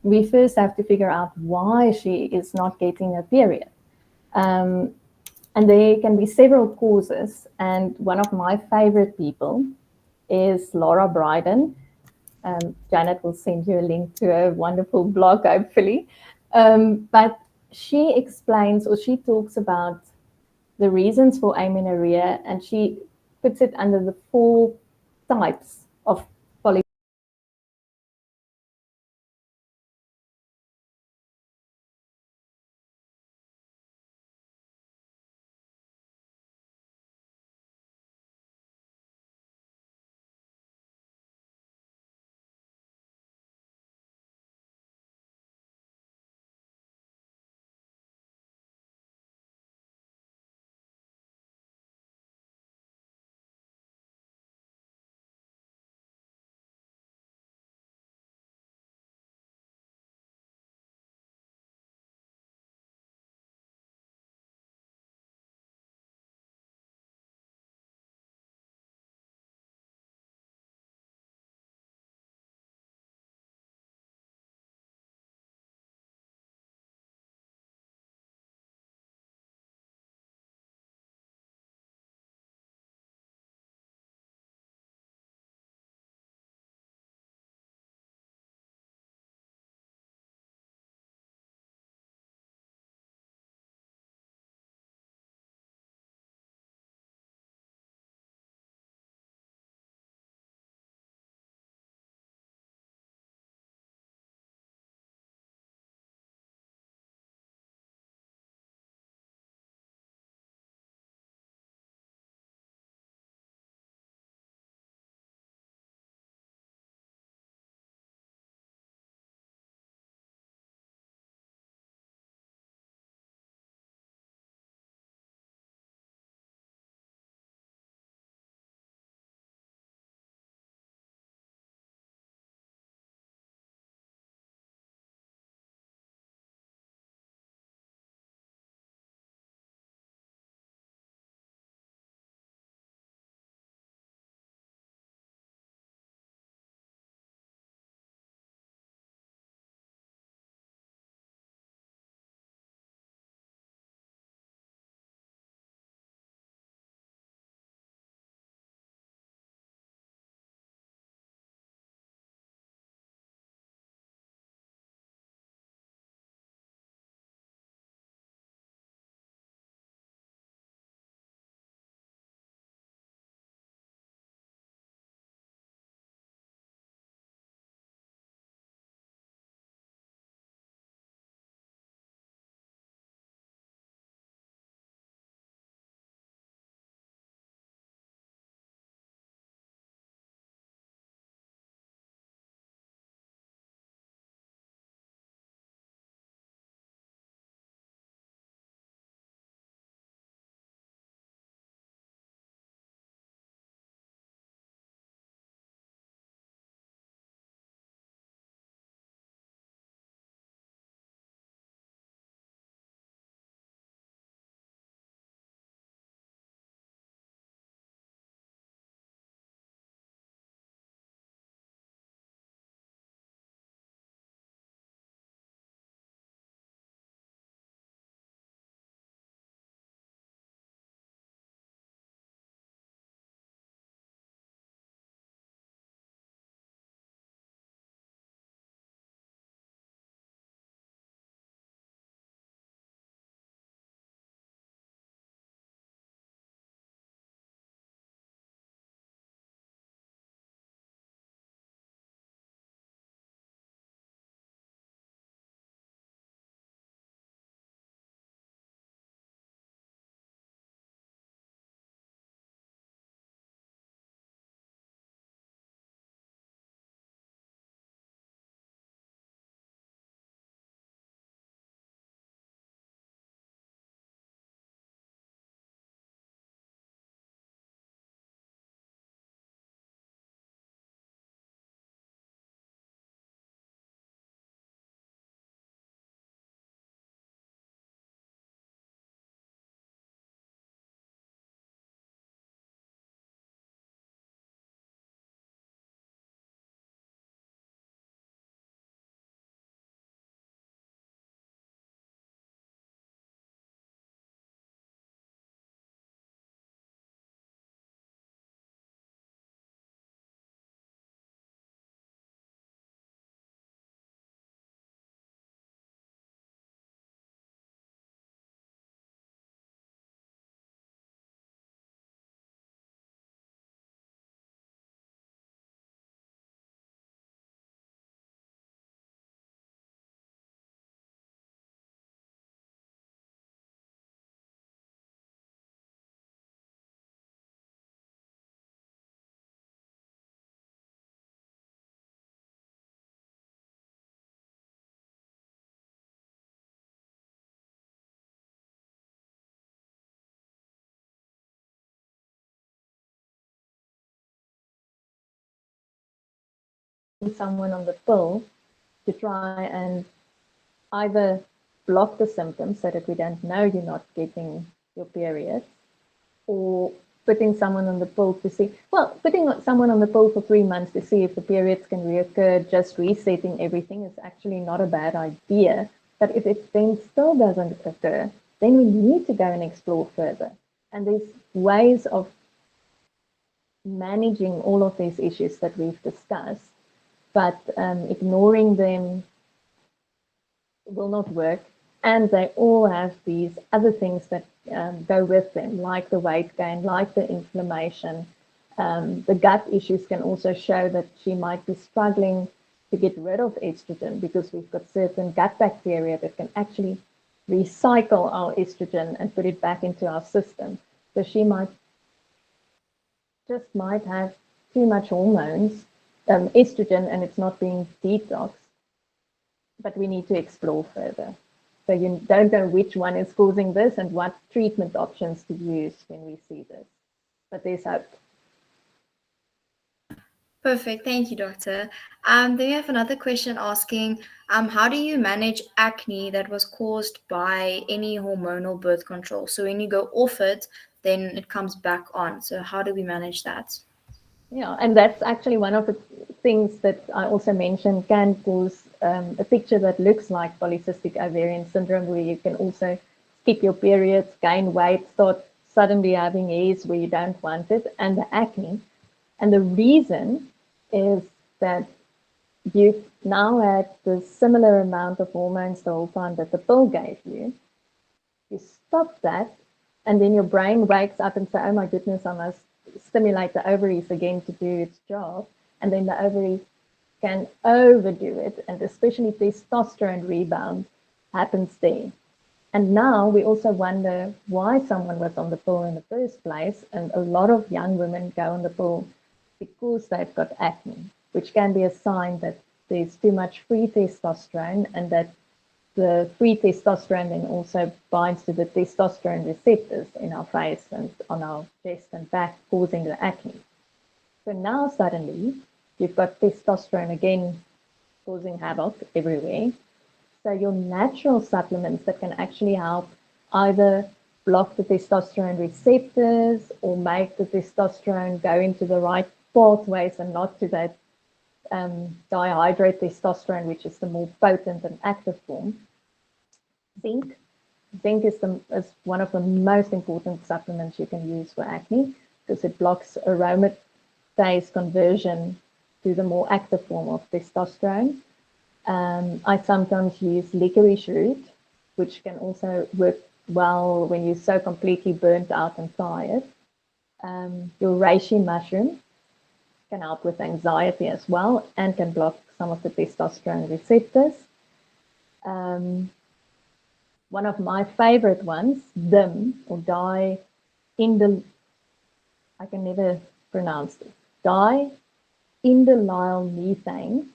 we first have to figure out why she is not getting a period. Um, and there can be several causes. And one of my favorite people is Laura Brydon. Janet will send you a link to a wonderful blog, hopefully. But she explains, or she talks about the reasons for amenorrhea, and she puts it under the 4 types of someone on the pill to try and either block the symptoms so that we don't know you're not getting your period, or putting someone on the pill to see, well, putting someone on the pill for 3 months to see if the periods can reoccur, just resetting everything is actually not a bad idea. But if it then still doesn't occur, then we need to go and explore further. And there's ways of managing all of these issues that we've discussed, but ignoring them will not work. And they all have these other things that go with them, like the weight gain, like the inflammation. The gut issues can also show that she might be struggling to get rid of estrogen because we've got certain gut bacteria that can actually recycle our estrogen and put it back into our system. So she might have too much hormones, estrogen, and it's not being detoxed. But we need to explore further. So you don't know which one is causing this and what treatment options to use when we see this. But there's hope. Perfect. Thank you, doctor. Then we have another question asking, how do you manage acne that was caused by any hormonal birth control? So when you go off it, then it comes back on. So how do we manage that? Yeah, and that's actually one of the things that I also mentioned can cause a picture that looks like polycystic ovarian syndrome, where you can also skip your periods, gain weight, start suddenly having hairs where you don't want it, and the acne. And the reason is that you've now had the similar amount of hormones the whole time that the pill gave you. You stop that, and then your brain wakes up and says, oh my goodness, I must stimulate the ovaries again to do its job. And then the ovaries can overdo it, and especially testosterone rebound happens there. And now we also wonder why someone was on the pill in the first place. And a lot of young women go on the pill because they've got acne, which can be a sign that there's too much free testosterone, and that the free testosterone then also binds to the testosterone receptors in our face and on our chest and back, causing the acne. So now suddenly you've got testosterone again causing havoc everywhere. So your natural supplements that can actually help either block the testosterone receptors or make the testosterone go into the right pathways and not to that dihydrate testosterone, which is the more potent and active form. Zinc is one of the most important supplements you can use for acne because it blocks aromatase conversion to the more active form of testosterone. I sometimes use licorice root, which can also work well when you're so completely burnt out and tired. Your reishi mushroom can help with anxiety as well and can block some of the testosterone receptors. One of my favorite ones, DIM, or I can never pronounce it, diindolyl methane,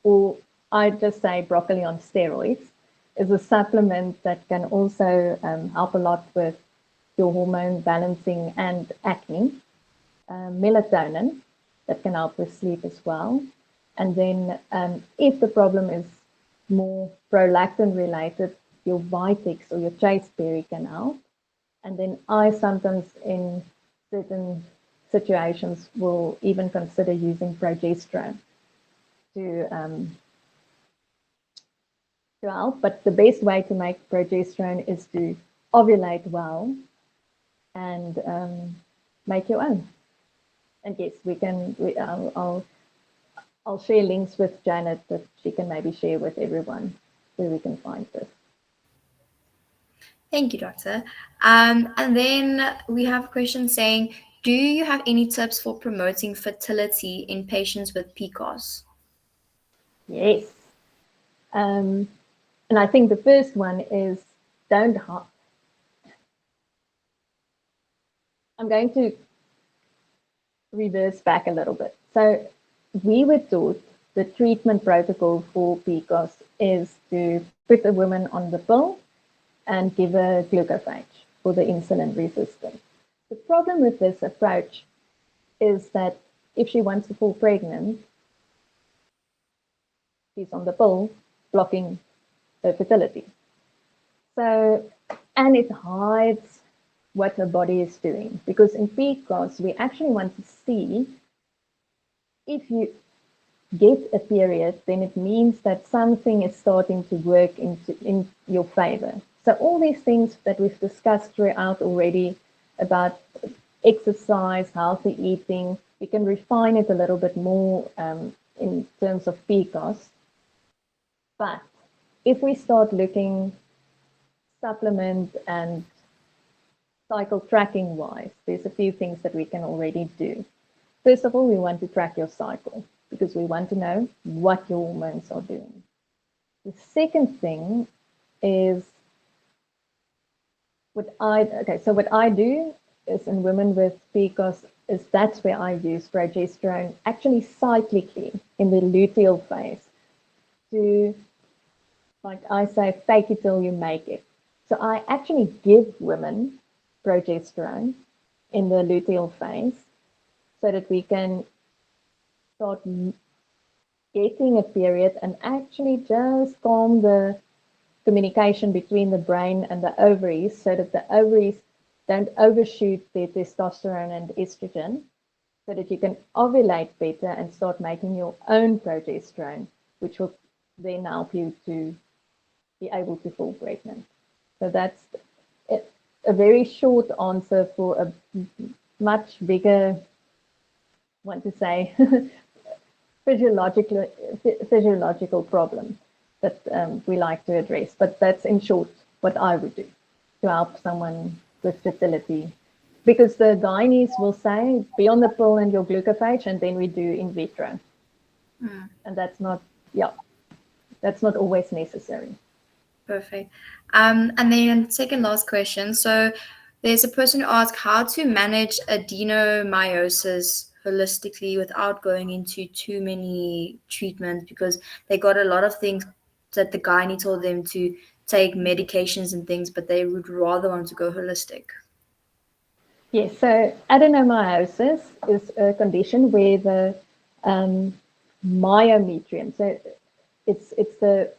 or I just say broccoli on steroids, is a supplement that can also help a lot with your hormone balancing and acne. Melatonin, that can help with sleep as well. And then if the problem is more prolactin related, your Vitex or your chasteberry can help. And then I sometimes in certain situations will even consider using progesterone to help. But the best way to make progesterone is to ovulate well and make your own. And yes, I'll share links with Janet that she can maybe share with everyone where we can find this. Thank you, doctor. And then we have a question saying, do you have any tips for promoting fertility in patients with PCOS? Yes. And I think the first one is I'm going to reverse back a little bit. So we were taught the treatment protocol for PCOS is to put a woman on the pill and give her glucophage for the insulin resistance. The problem with this approach is that if she wants to fall pregnant, she's on the pill, blocking her fertility. So, and it hides what her body is doing, because in PCOS, we actually want to see if you get a period, then it means that something is starting to work in your favor. So all these things that we've discussed throughout already about exercise, healthy eating, we can refine it a little bit more in terms of PCOS. But if we start looking supplement and cycle tracking wise, there's a few things that we can already do. First of all, we want to track your cycle because we want to know what your hormones are doing. The second thing is what I do is in women with PCOS is that's where I use progesterone actually cyclically in the luteal phase to, like I say, fake it till you make it. So I actually give women progesterone in the luteal phase so that we can start getting a period and actually just calm the communication between the brain and the ovaries so that the ovaries don't overshoot their testosterone and estrogen, so that you can ovulate better and start making your own progesterone, which will then help you to be able to fall pregnant. So that's a very short answer for a much bigger, want to say, physiological problem that we like to address. But that's in short what I would do to help someone with fertility. Because the gynaes will say, be on the pill and your glucophage, and then we do in vitro. And that's not always necessary. Perfect. And then second last question. So there's a person who asked how to manage adenomyosis holistically without going into too many treatments, because they got a lot of things that the gynae told them to take medications and things, but they would rather want to go holistic. Yes, so adenomyosis is a condition where the myometrium, so it's the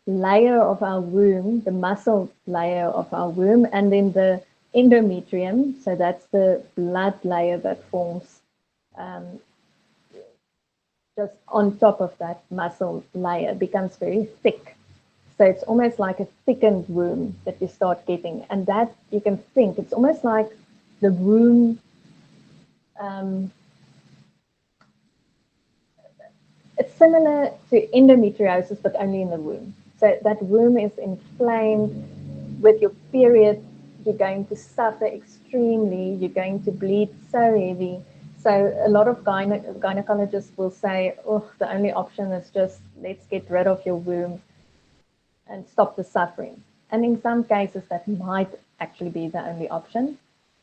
layer of our womb, the muscle layer of our womb, and then the endometrium, so that's the blood layer that forms just on top of that muscle layer, becomes very thick. So it's almost like a thickened womb that you start getting. And that you can think, it's almost like the womb, it's similar to endometriosis, but only in the womb. So that womb is inflamed with your period. You're going to suffer extremely. You're going to bleed so heavy. So a lot of gynecologists will say, oh, the only option is just let's get rid of your womb and stop the suffering. And in some cases, that might actually be the only option.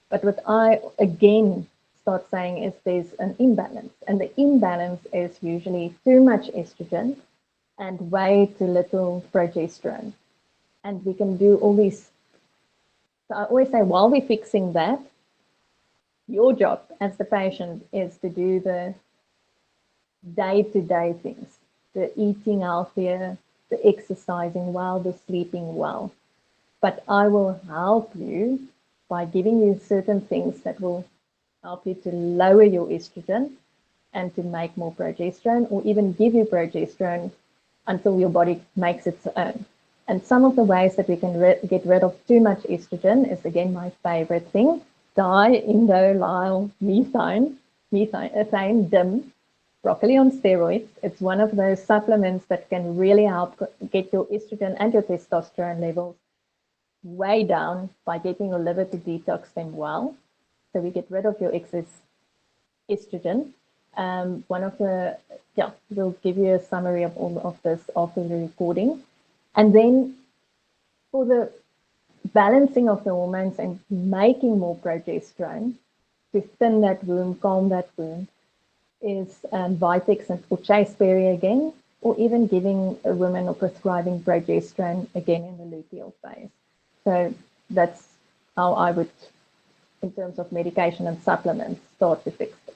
But what I, again, start saying is there's an imbalance. And the imbalance is usually too much estrogen and way too little progesterone. And we can do all these. So I always say, while we're fixing that, your job as the patient is to do the day-to-day things, the eating healthier, the exercising well, the sleeping well. But I will help you by giving you certain things that will help you to lower your estrogen and to make more progesterone, or even give you progesterone until your body makes its own. And some of the ways that we can get rid of too much estrogen is, again, my favorite thing, diindolyl methane, DIM, broccoli on steroids. It's one of those supplements that can really help get your estrogen and your testosterone levels way down by getting your liver to detox them well. So we get rid of your excess estrogen. We'll give you a summary of all of this after the recording. And then for the balancing of the hormones and making more progesterone to thin that womb, calm that womb, is Vitex or chasteberry again, or even giving a woman or prescribing progesterone again in the luteal phase. So that's how I would, in terms of medication and supplements, start to fix it.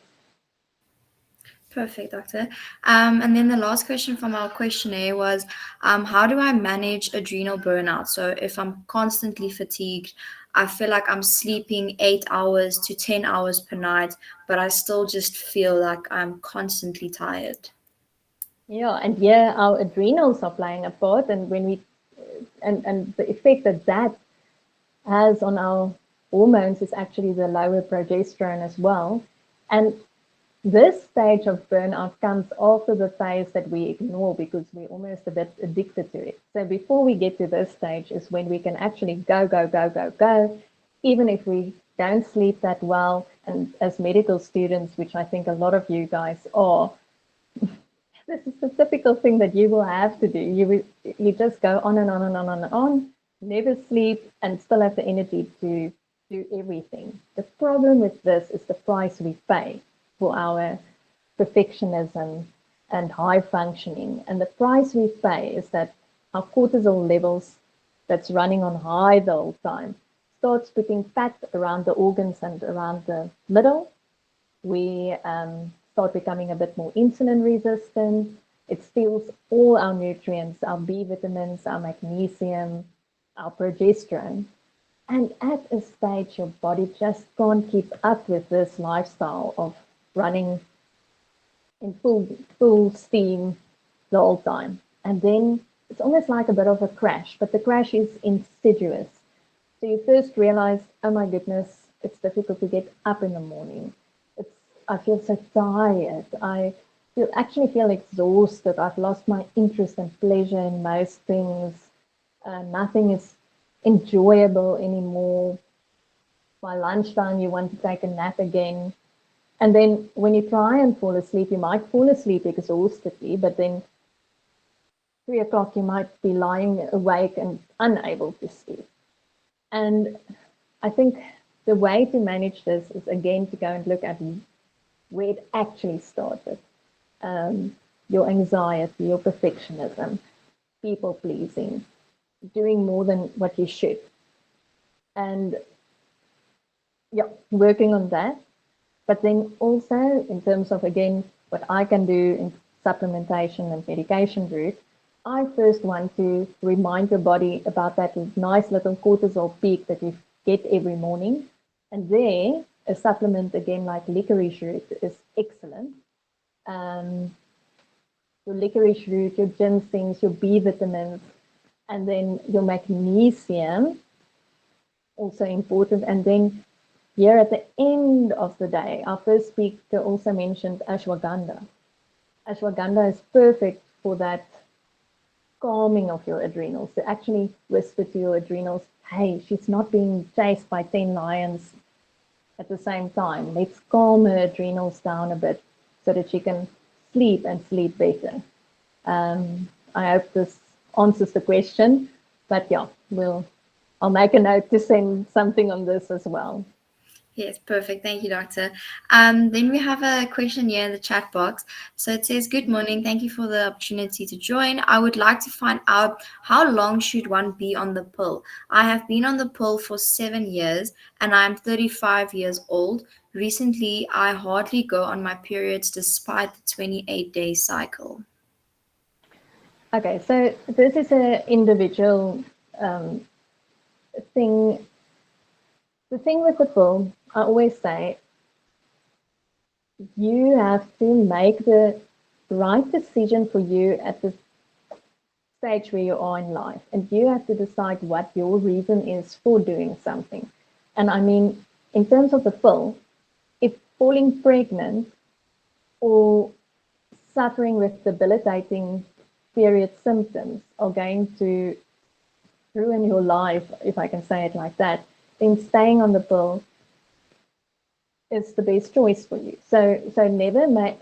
Perfect, doctor. And then the last question from our questionnaire was, how do I manage adrenal burnout? So if I'm constantly fatigued, I feel like I'm sleeping 8 hours to 10 hours per night, but I still just feel like I'm constantly tired. Yeah, and yeah, our adrenals are playing a part, and when we and the effect that that has on our hormones is actually the lower progesterone as well. And this stage of burnout comes after the phase that we ignore because we're almost a bit addicted to it. So before we get to this stage is when we can actually go, go, go, go, go, even if we don't sleep that well. And as medical students, which I think a lot of you guys are, this is the typical thing that you will have to do. You just go on and on and on and on, never sleep, and still have the energy to do everything. The problem with this is the price we pay for our perfectionism and high functioning. And the price we pay is that our cortisol levels that's running on high the whole time starts putting fat around the organs and around the middle. We start becoming a bit more insulin resistant. It steals all our nutrients, our B vitamins, our magnesium, our progesterone. And at a stage, your body just can't keep up with this lifestyle of running in full steam the whole time. And then it's almost like a bit of a crash, but the crash is insidious. So you first realize, oh my goodness, it's difficult to get up in the morning. I feel so tired. I actually feel exhausted. I've lost my interest and pleasure in most things. Nothing is enjoyable anymore. By lunchtime, you want to take a nap again. And then when you try and fall asleep, you might fall asleep exhaustedly, but then 3 o'clock, you might be lying awake and unable to sleep. And I think the way to manage this is, again, to go and look at where it actually started. Your anxiety, your perfectionism, people pleasing, doing more than what you should. And yeah, working on that. But then also in terms of, again, what I can do in supplementation and medication route, I first want to remind your body about that nice little cortisol peak that you get every morning. And there, a supplement, again, like licorice root is excellent. Your licorice root, your ginsengs, your B vitamins, and then your magnesium, also important. And then here at the end of the day, our first speaker also mentioned ashwagandha. Ashwagandha is perfect for that calming of your adrenals, to actually whisper to your adrenals, hey, she's not being chased by 10 lions at the same time. Let's calm her adrenals down a bit so that she can sleep and sleep better. I hope this answers the question, but yeah, I'll make a note to send something on this as well. Yes, perfect. Thank you, doctor. Then we have a question here in the chat box. So it says, good morning. Thank you for the opportunity to join. I would like to find out, how long should one be on the pill? I have been on the pill for 7 years and I'm 35 years old. Recently, I hardly go on my periods despite the 28-day cycle. Okay, so this is an individual thing. The thing with the pill, I always say, you have to make the right decision for you at the stage where you are in life. And you have to decide what your reason is for doing something. And I mean, in terms of the pill, if falling pregnant or suffering with debilitating period symptoms are going to ruin your life, if I can say it like that, then staying on the pill is the best choice for you. So never make.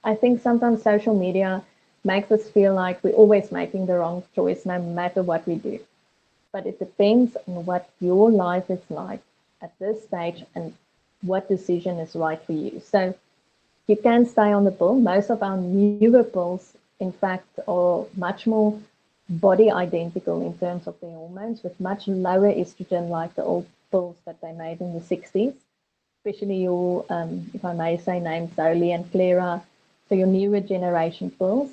I think sometimes social media makes us feel like we're always making the wrong choice no matter what we do. But it depends on what your life is like at this stage and what decision is right for you. So you can stay on the pill. Most of our newer pills, in fact, are much more body identical in terms of their hormones, with much lower estrogen, like the old pills that they made in the 60s, especially your, if I may say, names Zoli and Clara. So your newer generation pills,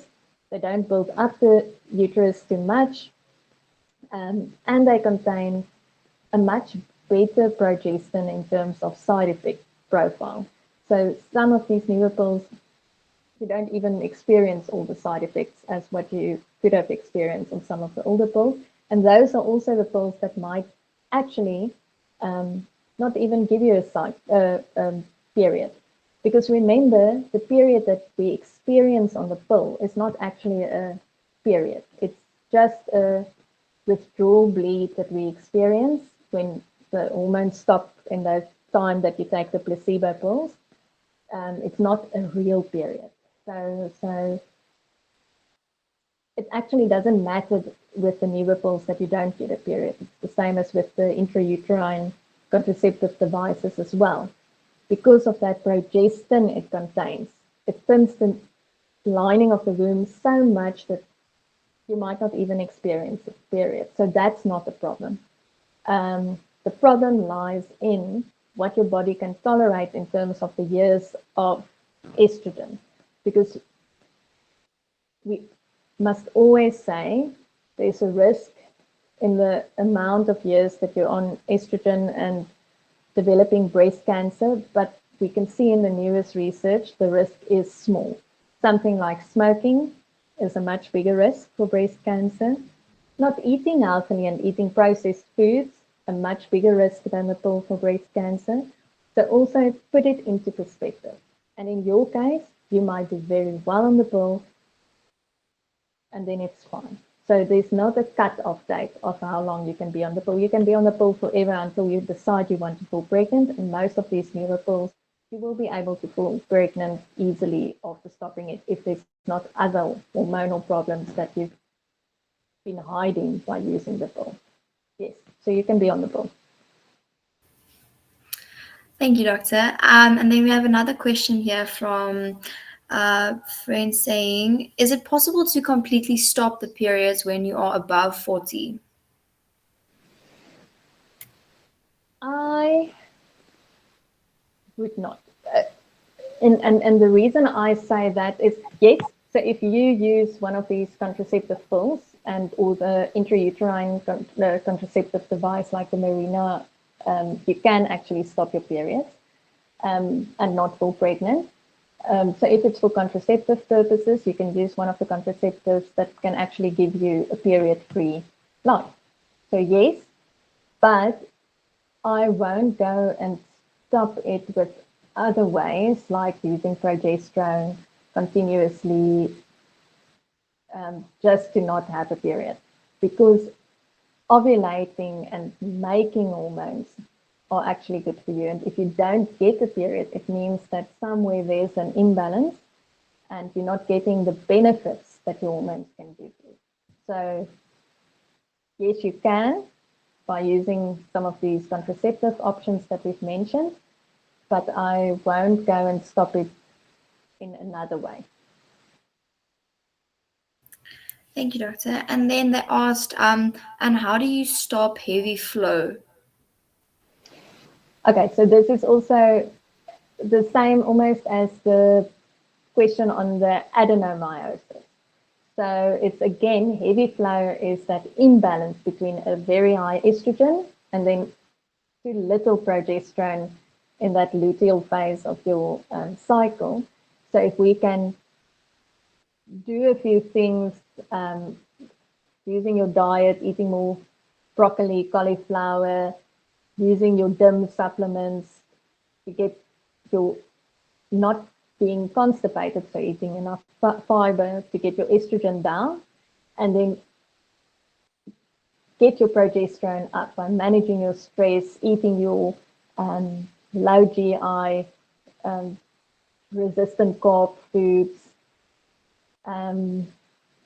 they don't build up the uterus too much, and they contain a much better progestin in terms of side effect profile. So some of these newer pills, you don't even experience all the side effects as what you could have experienced on some of the older pills. And those are also the pills that might actually not even give you a period. Because remember, the period that we experience on the pill is not actually a period. It's just a withdrawal bleed that we experience when the hormones stop in the time that you take the placebo pills. It's not a real period. So it actually doesn't matter with the newer pills that you don't get a period. It's the same as with the intrauterine contraceptive devices as well. Because of that progestin it contains, it thins the lining of the womb so much that you might not even experience a period. So that's not the problem. The problem lies in what your body can tolerate in terms of the years of estrogen. Because we must always say there's a risk in the amount of years that you're on estrogen and developing breast cancer, but we can see in the newest research the risk is small. Something like smoking is a much bigger risk for breast cancer. Not eating healthily and eating processed foods, a much bigger risk than the pill for breast cancer. So also put it into perspective. And in your case, you might do very well on the pill, and then it's fine. So there's not a cut-off date of how long you can be on the pill. You can be on the pill forever until you decide you want to fall pregnant. And most of these newer pills, you will be able to fall pregnant easily after stopping it if there's not other hormonal problems that you've been hiding by using the pill. Yes, so you can be on the pill. Thank you, doctor. And then we have another question here from friend saying, is it possible to completely stop the periods when you are above 40? I would not. And the reason I say that is, yes, so if you use one of these contraceptive pills or the intrauterine contraceptive device like the Mirena, you can actually stop your periods and not fall pregnant. So if it's for contraceptive purposes, you can use one of the contraceptives that can actually give you a period-free life. So yes, but I won't go and stop it with other ways like using progesterone continuously just to not have a period, because ovulating and making hormones are actually good for you. And if you don't get a period, it means that somewhere there's an imbalance and you're not getting the benefits that your hormones can give you. So yes, you can by using some of these contraceptive options that we've mentioned, but I won't go and stop it in another way. Thank you, doctor. And then they asked, and how do you stop heavy flow? Okay, so this is also the same almost as the question on the adenomyosis. So it's again, heavy flow is that imbalance between a very high estrogen and then too little progesterone in that luteal phase of your cycle. So if we can do a few things, using your diet, eating more broccoli, cauliflower, using your DIM supplements to get your not being constipated, so eating enough fiber to get your estrogen down, and then get your progesterone up by managing your stress, eating your low GI, resistant carb foods.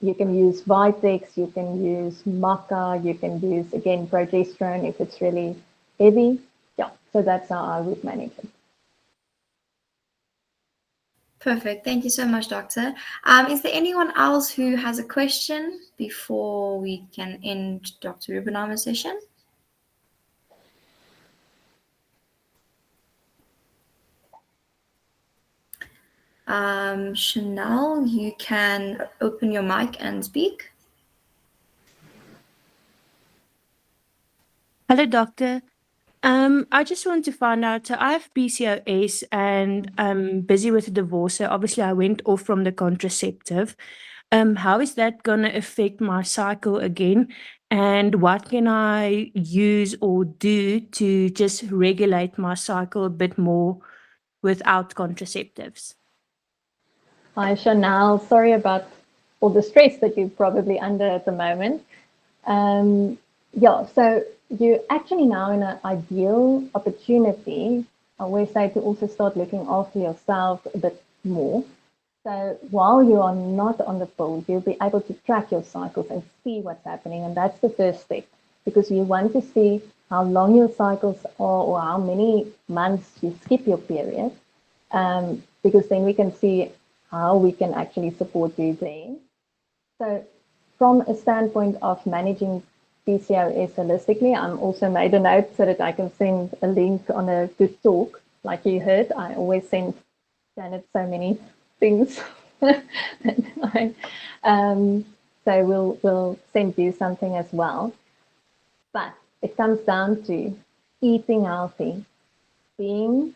You can use Vitex, you can use maca, you can use, again, progesterone if it's really heavy. Yeah, so that's how I would manage it. Perfect. Thank you so much, doctor. Is there anyone else who has a question before we can end Dr. Rubinama's session? Chanel, you can open your mic and speak. Hello, doctor. I just want to find out. So I have PCOS and I'm busy with a divorce. So obviously I went off from the contraceptive. How is that gonna affect my cycle again? And what can I use or do to just regulate my cycle a bit more without contraceptives? Hi, Chanel. Sorry about all the stress that you're probably under at the moment. Yeah, so you're actually now in an ideal opportunity, I always say, to also start looking after yourself a bit more. So while you are not on the pill, you'll be able to track your cycles and see what's happening. And that's the first step, because you want to see how long your cycles are or how many months you skip your period, because then we can see how we can actually support you there. So from a standpoint of managing PCOS holistically, I'm also made a note so that I can send a link on a good talk. Like you heard, I always send Janet so many things. So we'll send you something as well. But it comes down to eating healthy, being,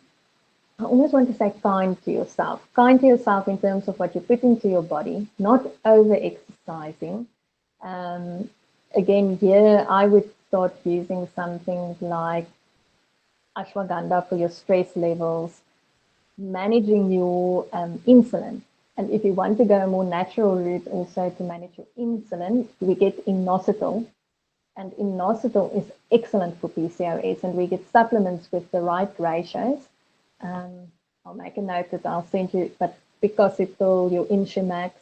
I almost want to say, kind to yourself. Kind to yourself in terms of what you put into your body, not over exercising. Again, here I would start using something like ashwagandha for your stress levels, managing your insulin. And if you want to go a more natural route also to manage your insulin, we get inositol. And inositol is excellent for PCOS, and we get supplements with the right ratios. I'll make a note that I'll send you, but Picositol, your Insumax,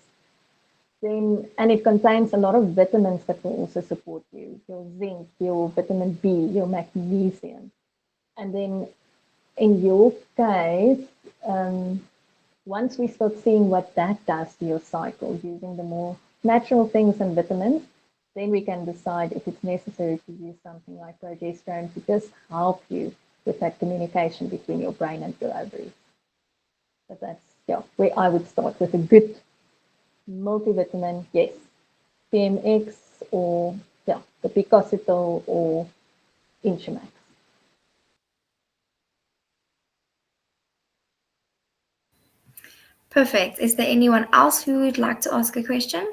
then, and it contains a lot of vitamins that will also support you, your zinc, your vitamin B, your magnesium. And then in your case, once we start seeing what that does to your cycle, using the more natural things and vitamins, then we can decide if it's necessary to use something like progesterone to just help you with that communication between your brain and your ovaries. But that's, yeah, where I would start with a good multivitamin, yes, PMX or, yeah, the Picositol or Insumax. Perfect. Is there anyone else who would like to ask a question?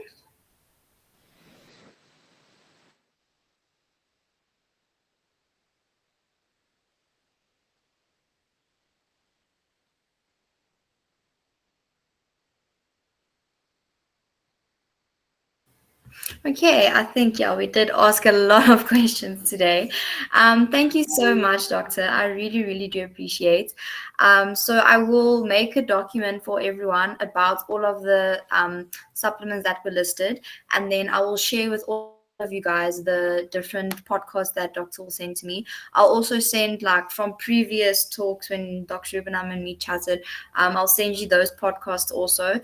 Okay, I think, yeah, we did ask a lot of questions today. Thank you so much, Doctor. I really, really do appreciate. So I will make a document for everyone about all of the supplements that were listed, and then I will share with all of you guys the different podcasts that Doctor will send to me. I'll also send, like, from previous talks when Dr. Rubenham and me chatted, I'll send you those podcasts also,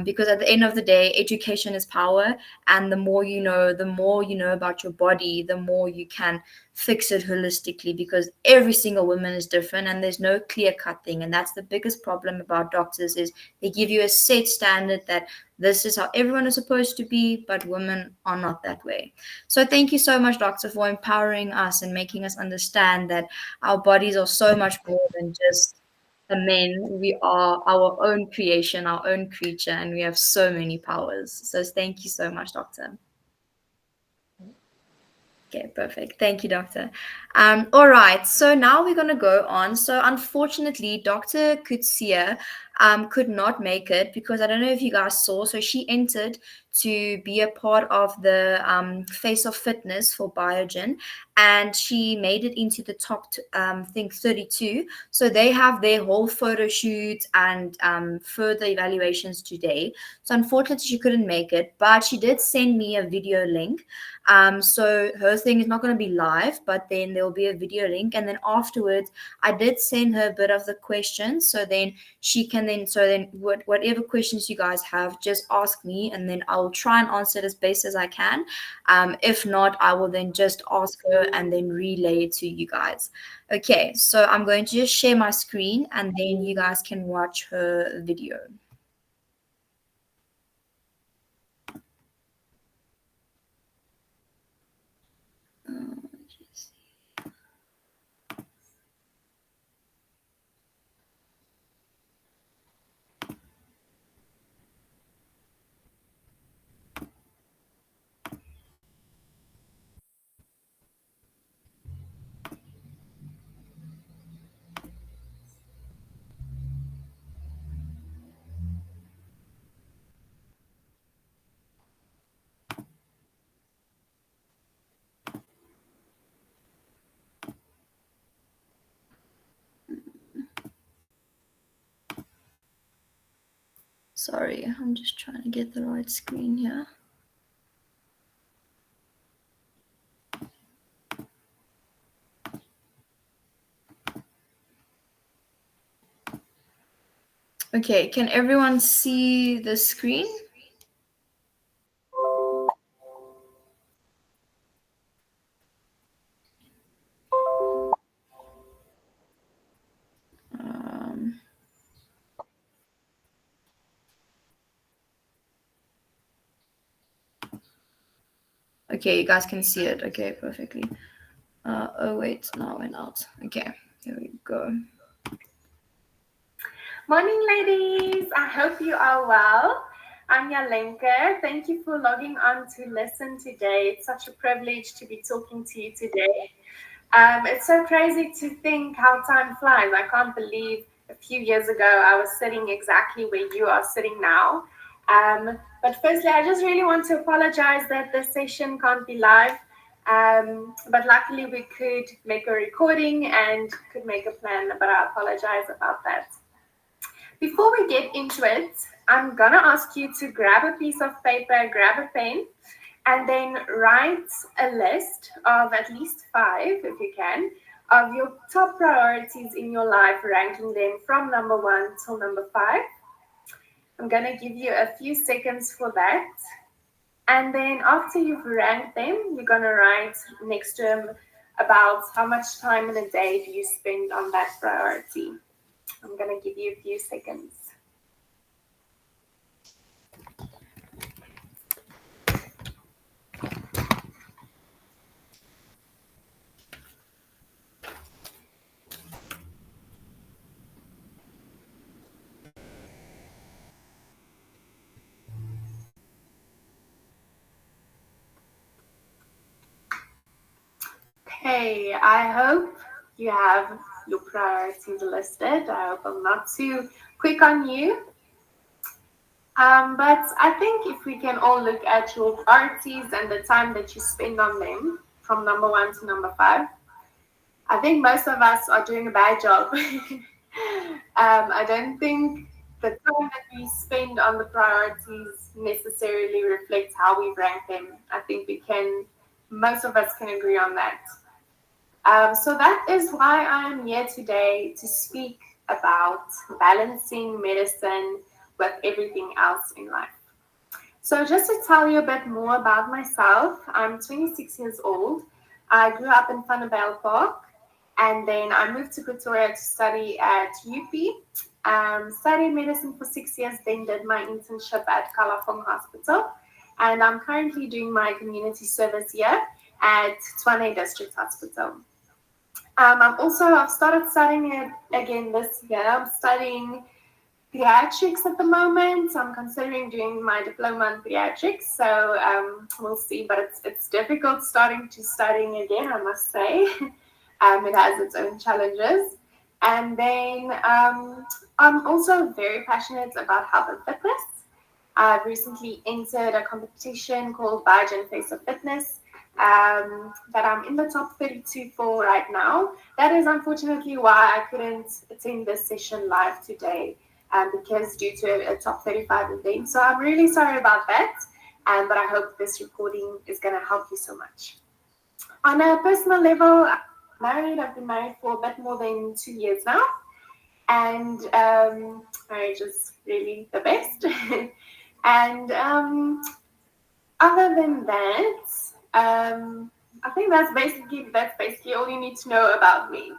because at the end of the day, education is power, and the more you know about your body, the more you can fix it holistically, because every single woman is different and there's no clear cut thing. And that's the biggest problem about doctors, is they give you a set standard that this is how everyone is supposed to be, but women are not that way. So thank you so much, doctor, for empowering us and making us understand that our bodies are so much more than just the men. We are our own creation, our own creature, and we have so many powers. So thank you so much, doctor. Okay, perfect. Thank you, doctor. All right, so now we're going to go on. So unfortunately, Dr. Kutsia could not make it, because I don't know if you guys saw. So she entered to be a part of the Face of Fitness for Biogen, and she made it into the top, think 32. So they have their whole photo shoot and further evaluations today. So unfortunately, she couldn't make it, but she did send me a video link. So her thing is not going to be live, but then there will be a video link, and then afterwards I did send her a bit of the questions, so then she can whatever questions you guys have, just ask me, and then I'll try and answer it as best as I can. If not, I will then just ask her and then relay it to you guys. Okay, so I'm going to just share my screen, and then you guys can watch her video. Sorry, I'm just trying to get the right screen here. Okay, can everyone see the screen? Okay, you guys can see it. Okay, perfectly. Oh wait, now I went out. Okay, here we go. Morning, ladies. I hope you are well. I'm Yalenka. Thank you for logging on to listen today. It's such a privilege to be talking to you today. It's so crazy to think how time flies. I can't believe a few years ago I was sitting exactly where you are sitting now. But firstly, I just really want to apologize that this session can't be live. But luckily we could make a recording and could make a plan, but I apologize about that. Before we get into it, I'm gonna ask you to grab a piece of paper, grab a pen, and then write a list of at least 5, if you can, of your top priorities in your life, ranking them from number 1 till number 5. I'm gonna give you a few seconds for that. And then after you've ranked them, you're gonna write next to them about how much time in a day do you spend on that priority. I'm going to give you a few seconds. Okay, I hope you have your priorities listed. I hope I'm not too quick on you. But I think if we can all look at your priorities and the time that you spend on them from number 1 to number 5, I think most of us are doing a bad job. I don't think the time that we spend on the priorities necessarily reflects how we rank them. I think most of us can agree on that. So that is why I'm here today to speak about balancing medicine with everything else in life. So just to tell you a bit more about myself, I'm 26 years old. I grew up in Vanderbijl Park, and then I moved to Pretoria to study at UP. Studied medicine for 6 years, then did my internship at Kalafong Hospital. And I'm currently doing my community service here at Tshwane District Hospital. I've started studying it again this year. I'm studying pediatrics at the moment. I'm considering doing my diploma in pediatrics, so we'll see. But it's difficult starting to studying again, I must say. It has its own challenges. And then I'm also very passionate about health and fitness. I've recently entered a competition called Biogen Face of Fitness that I'm in the top 32 for right now. That is unfortunately why I couldn't attend this session live today, because due to a top 35 event. So I'm really sorry about that, but I hope this recording is going to help you so much. On a personal level, I've been married for a bit more than 2 years now, and marriage is really the best. And other than that, I think that's basically all you need to know about me.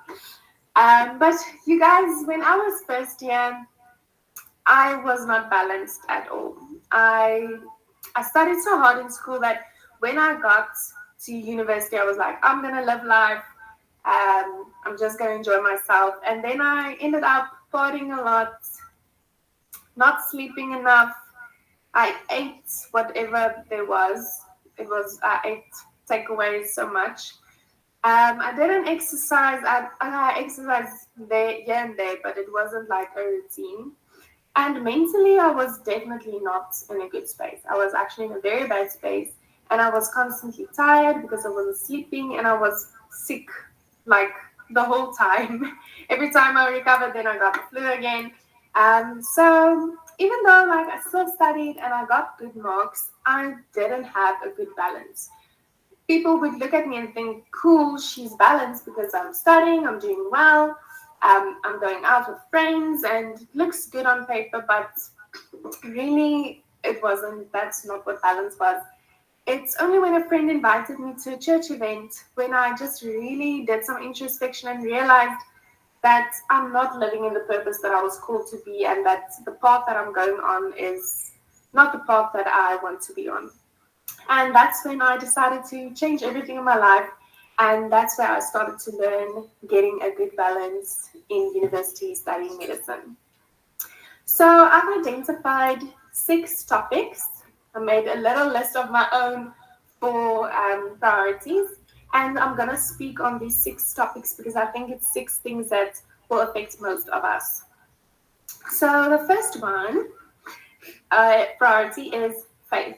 But you guys, when I was first here, I was not balanced at all. I studied so hard in school that when I got to university, I was like, I'm going to live life. I'm just going to enjoy myself. And then I ended up partying a lot, not sleeping enough. I ate whatever there was. I ate takeaways so much. I didn't exercise. I exercised there, here and there, but it wasn't like a routine. And mentally, I was definitely not in a good space. I was actually in a very bad space, and I was constantly tired because I wasn't sleeping, and I was sick like the whole time. Every time I recovered, then I got the flu again. So even though like I still studied and I got good marks, I didn't have a good balance. People would look at me and think, cool, she's balanced because I'm studying, I'm doing well, I'm going out with friends, and it looks good on paper, but really it wasn't. That's not what balance was. It's only when a friend invited me to a church event when I just really did some introspection and realized that I'm not living in the purpose that I was called to be, and that the path that I'm going on is not the path that I want to be on. And that's when I decided to change everything in my life. And that's where I started to learn getting a good balance in university studying medicine. So I've identified 6 topics. I made a little list of my own for priorities. And I'm going to speak on these 6 topics because I think it's 6 things that will affect most of us. So the first one, priority, is faith.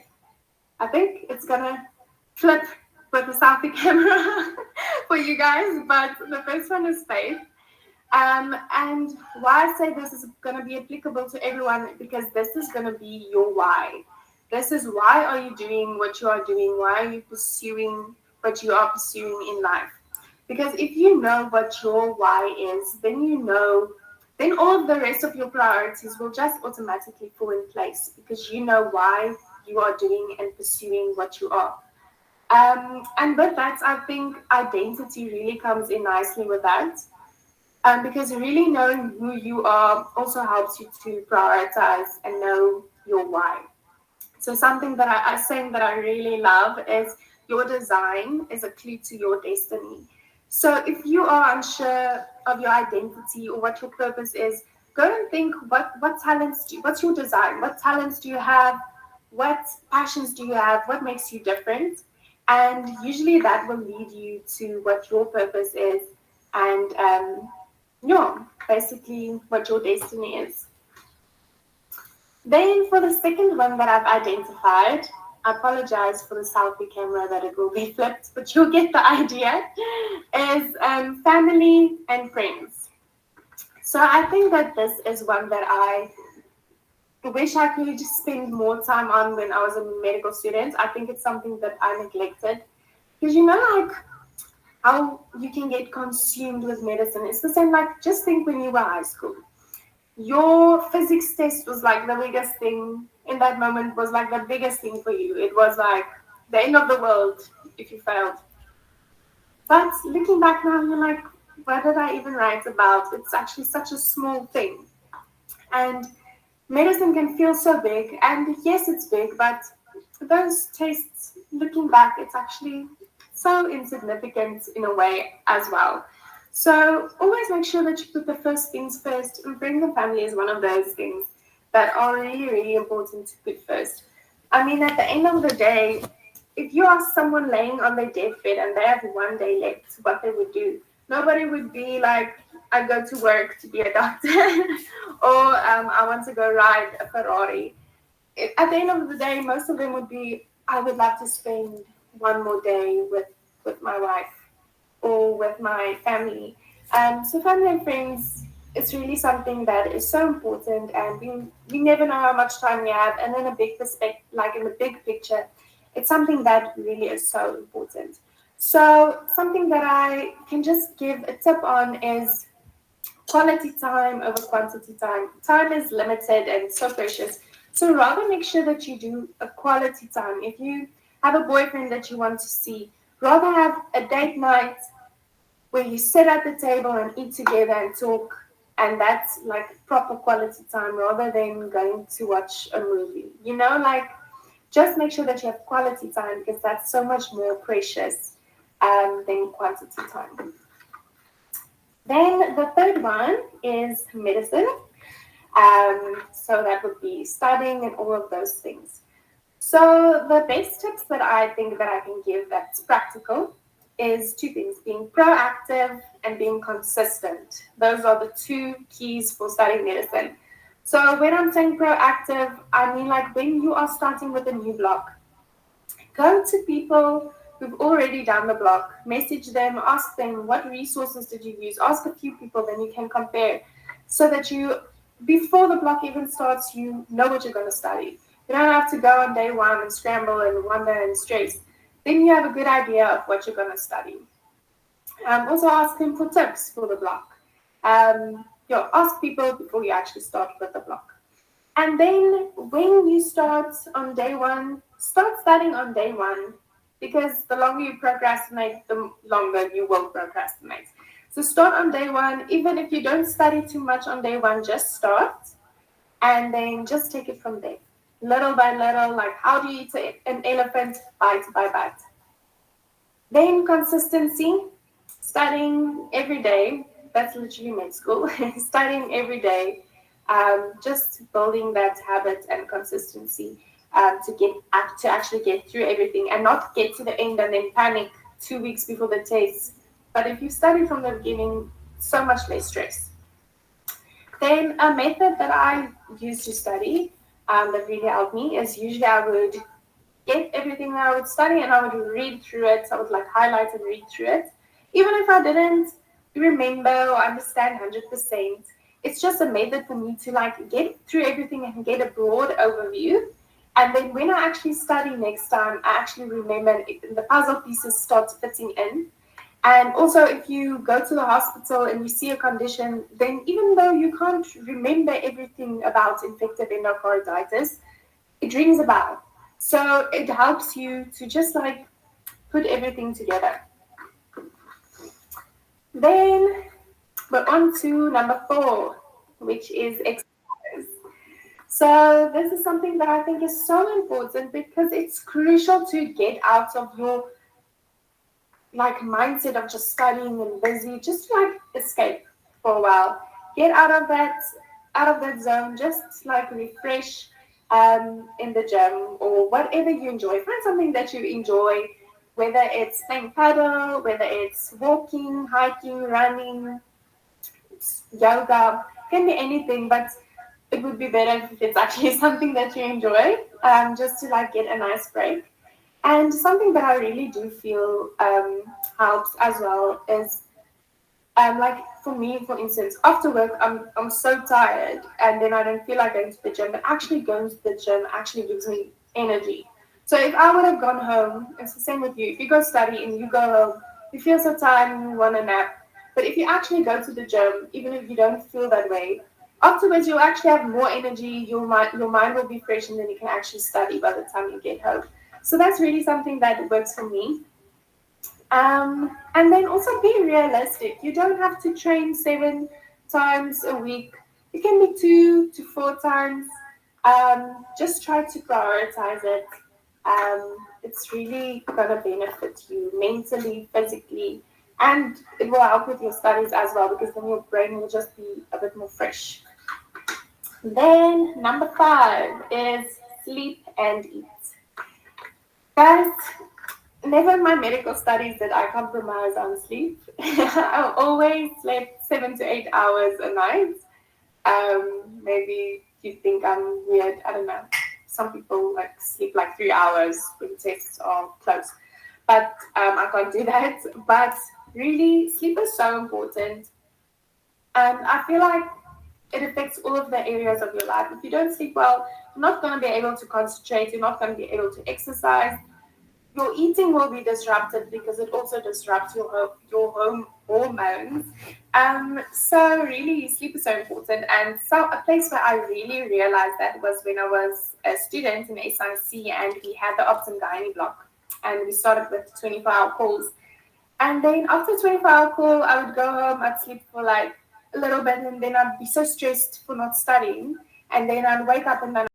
I think it's going to flip with the selfie camera for you guys, but the first one is faith. And why I say this is going to be applicable to everyone, because this is going to be your why. This is why are you doing what you are doing? Why are you pursuing what you are pursuing in life? Because if you know what your why is, then all of the rest of your priorities will just automatically fall in place because you know why you are doing and pursuing what you are. And with that, I think identity really comes in nicely with that. Because really knowing who you are also helps you to prioritize and know your why. So something that I saying that I really love is your design is a clue to your destiny. So if you are unsure of your identity or what your purpose is, go and think what talents what's your design? What talents do you have? What passions do you have? What makes you different? And usually that will lead you to what your purpose is and basically what your destiny is. Then for the second one that I've identified, I apologize for the selfie camera that it will be flipped, but you'll get the idea, is family and friends. So I think that this is one that I wish I could just spend more time on when I was a medical student. I think it's something that I neglected. Because like how you can get consumed with medicine. It's the same, like just think when you were high school. Your physics test was like the biggest thing in that moment, was like the biggest thing for you. It was like the end of the world if you failed. But looking back now, you're like, what did I even write about? It's actually such a small thing. And medicine can feel so big. And yes, it's big, but those tests, looking back, it's actually so insignificant in a way as well. So always make sure that you put the first things first, and friends and family is one of those things that are really, really important to put first. I mean, at the end of the day, if you ask someone laying on their deathbed and they have one day left, what they would do, nobody would be like, I go to work to be a doctor or I want to go ride a Ferrari. At the end of the day, most of them would be, I would love to spend one more day with my wife or with my family. So family and friends, it's really something that is so important, and we never know how much time we have. And in a big perspective, like in the big picture, it's something that really is so important. So something that I can just give a tip on is quality time over quantity time. Time is limited and so precious. So rather make sure that you do a quality time. If you have a boyfriend that you want to see, rather have a date night where you sit at the table and eat together and talk, and that's like proper quality time rather than going to watch a movie. Like just make sure that you have quality time, because that's so much more precious than quantity time. Then the third one is medicine. So that would be studying and all of those things. So the best tips that I think that I can give that's practical is two things: being proactive and being consistent. Those are the two keys for studying medicine. So when I'm saying proactive, I mean like when you are starting with a new block, go to people who've already done the block, message them, ask them what resources did you use, ask a few people, then you can compare, so that you, before the block even starts, you know what you're going to study. You don't have to go on day one and scramble and wonder and stress. Then you have a good idea of what you're going to study. Also ask them for tips for the block. Ask people before you actually start with the block. And then when you start on day one, start studying on day one, because the longer you procrastinate, the longer you will procrastinate. So start on day one. Even if you don't study too much on day one, just start and then just take it from there. Little by little, like how do you eat an elephant? Bite by bite. Then consistency, studying every day. That's literally med school. Studying every day. Just building that habit and consistency to actually get through everything, and not get to the end and then panic 2 weeks before the test. But if you study from the beginning, so much less stress. Then a method that I use to study that really helped me is usually I would get everything that I would study and I would read through it. So I would like highlight and read through it. Even if I didn't remember or understand 100%, it's just a method for me to like get through everything and get a broad overview. And then when I actually study next time, I actually remember and the puzzle pieces start fitting in. And also, if you go to the hospital and you see a condition, then even though you can't remember everything about infective endocarditis, it rings a bell. So it helps you to just like put everything together. Then we're on to number 4, which is exercise. So this is something that I think is so important, because it's crucial to get out of your like mindset of just studying and busy, just to like escape for a while. Get out of that zone, just like refresh in the gym or whatever you enjoy. Find something that you enjoy, whether it's playing paddle, whether it's walking, hiking, running, yoga, can be anything, but it would be better if it's actually something that you enjoy, just to like get a nice break. And something that I really do feel helps as well is like for me, for instance, after work, I'm so tired and then I don't feel like going to the gym, but actually going to the gym actually gives me energy. So if I would have gone home, it's the same with you. If you go study and you go home, you feel so tired and you want a nap. But if you actually go to the gym, even if you don't feel that way, afterwards you'll actually have more energy, your mind will be fresh, and then you can actually study by the time you get home. So that's really something that works for me. And then also be realistic. You don't have to train 7 times a week. It can be 2 to 4 times. Just try to prioritize it. It's really going to benefit you mentally, physically, and it will help with your studies as well, because then your brain will just be a bit more fresh. Then number 5 is sleep and eat. Guys, never in my medical studies did I compromise on sleep. I always slept 7 to 8 hours a night. Maybe you think I'm weird, I don't know. Some people like sleep like 3 hours when tests are close, but I can't do that. But really, sleep is so important, and I feel like it affects all of the areas of your life. If you don't sleep well, you're not going to be able to concentrate. You're not going to be able to exercise. Your eating will be disrupted, because it also disrupts your hormones. So really, sleep is so important. And so a place where I really realized that was when I was a student in SIC, and we had the Obs and Gynae block, and we started with 24-hour calls. And then after 24-hour call, I would go home, I'd sleep for like a little bit, and then I'd be so stressed for not studying, and then I'd wake up and then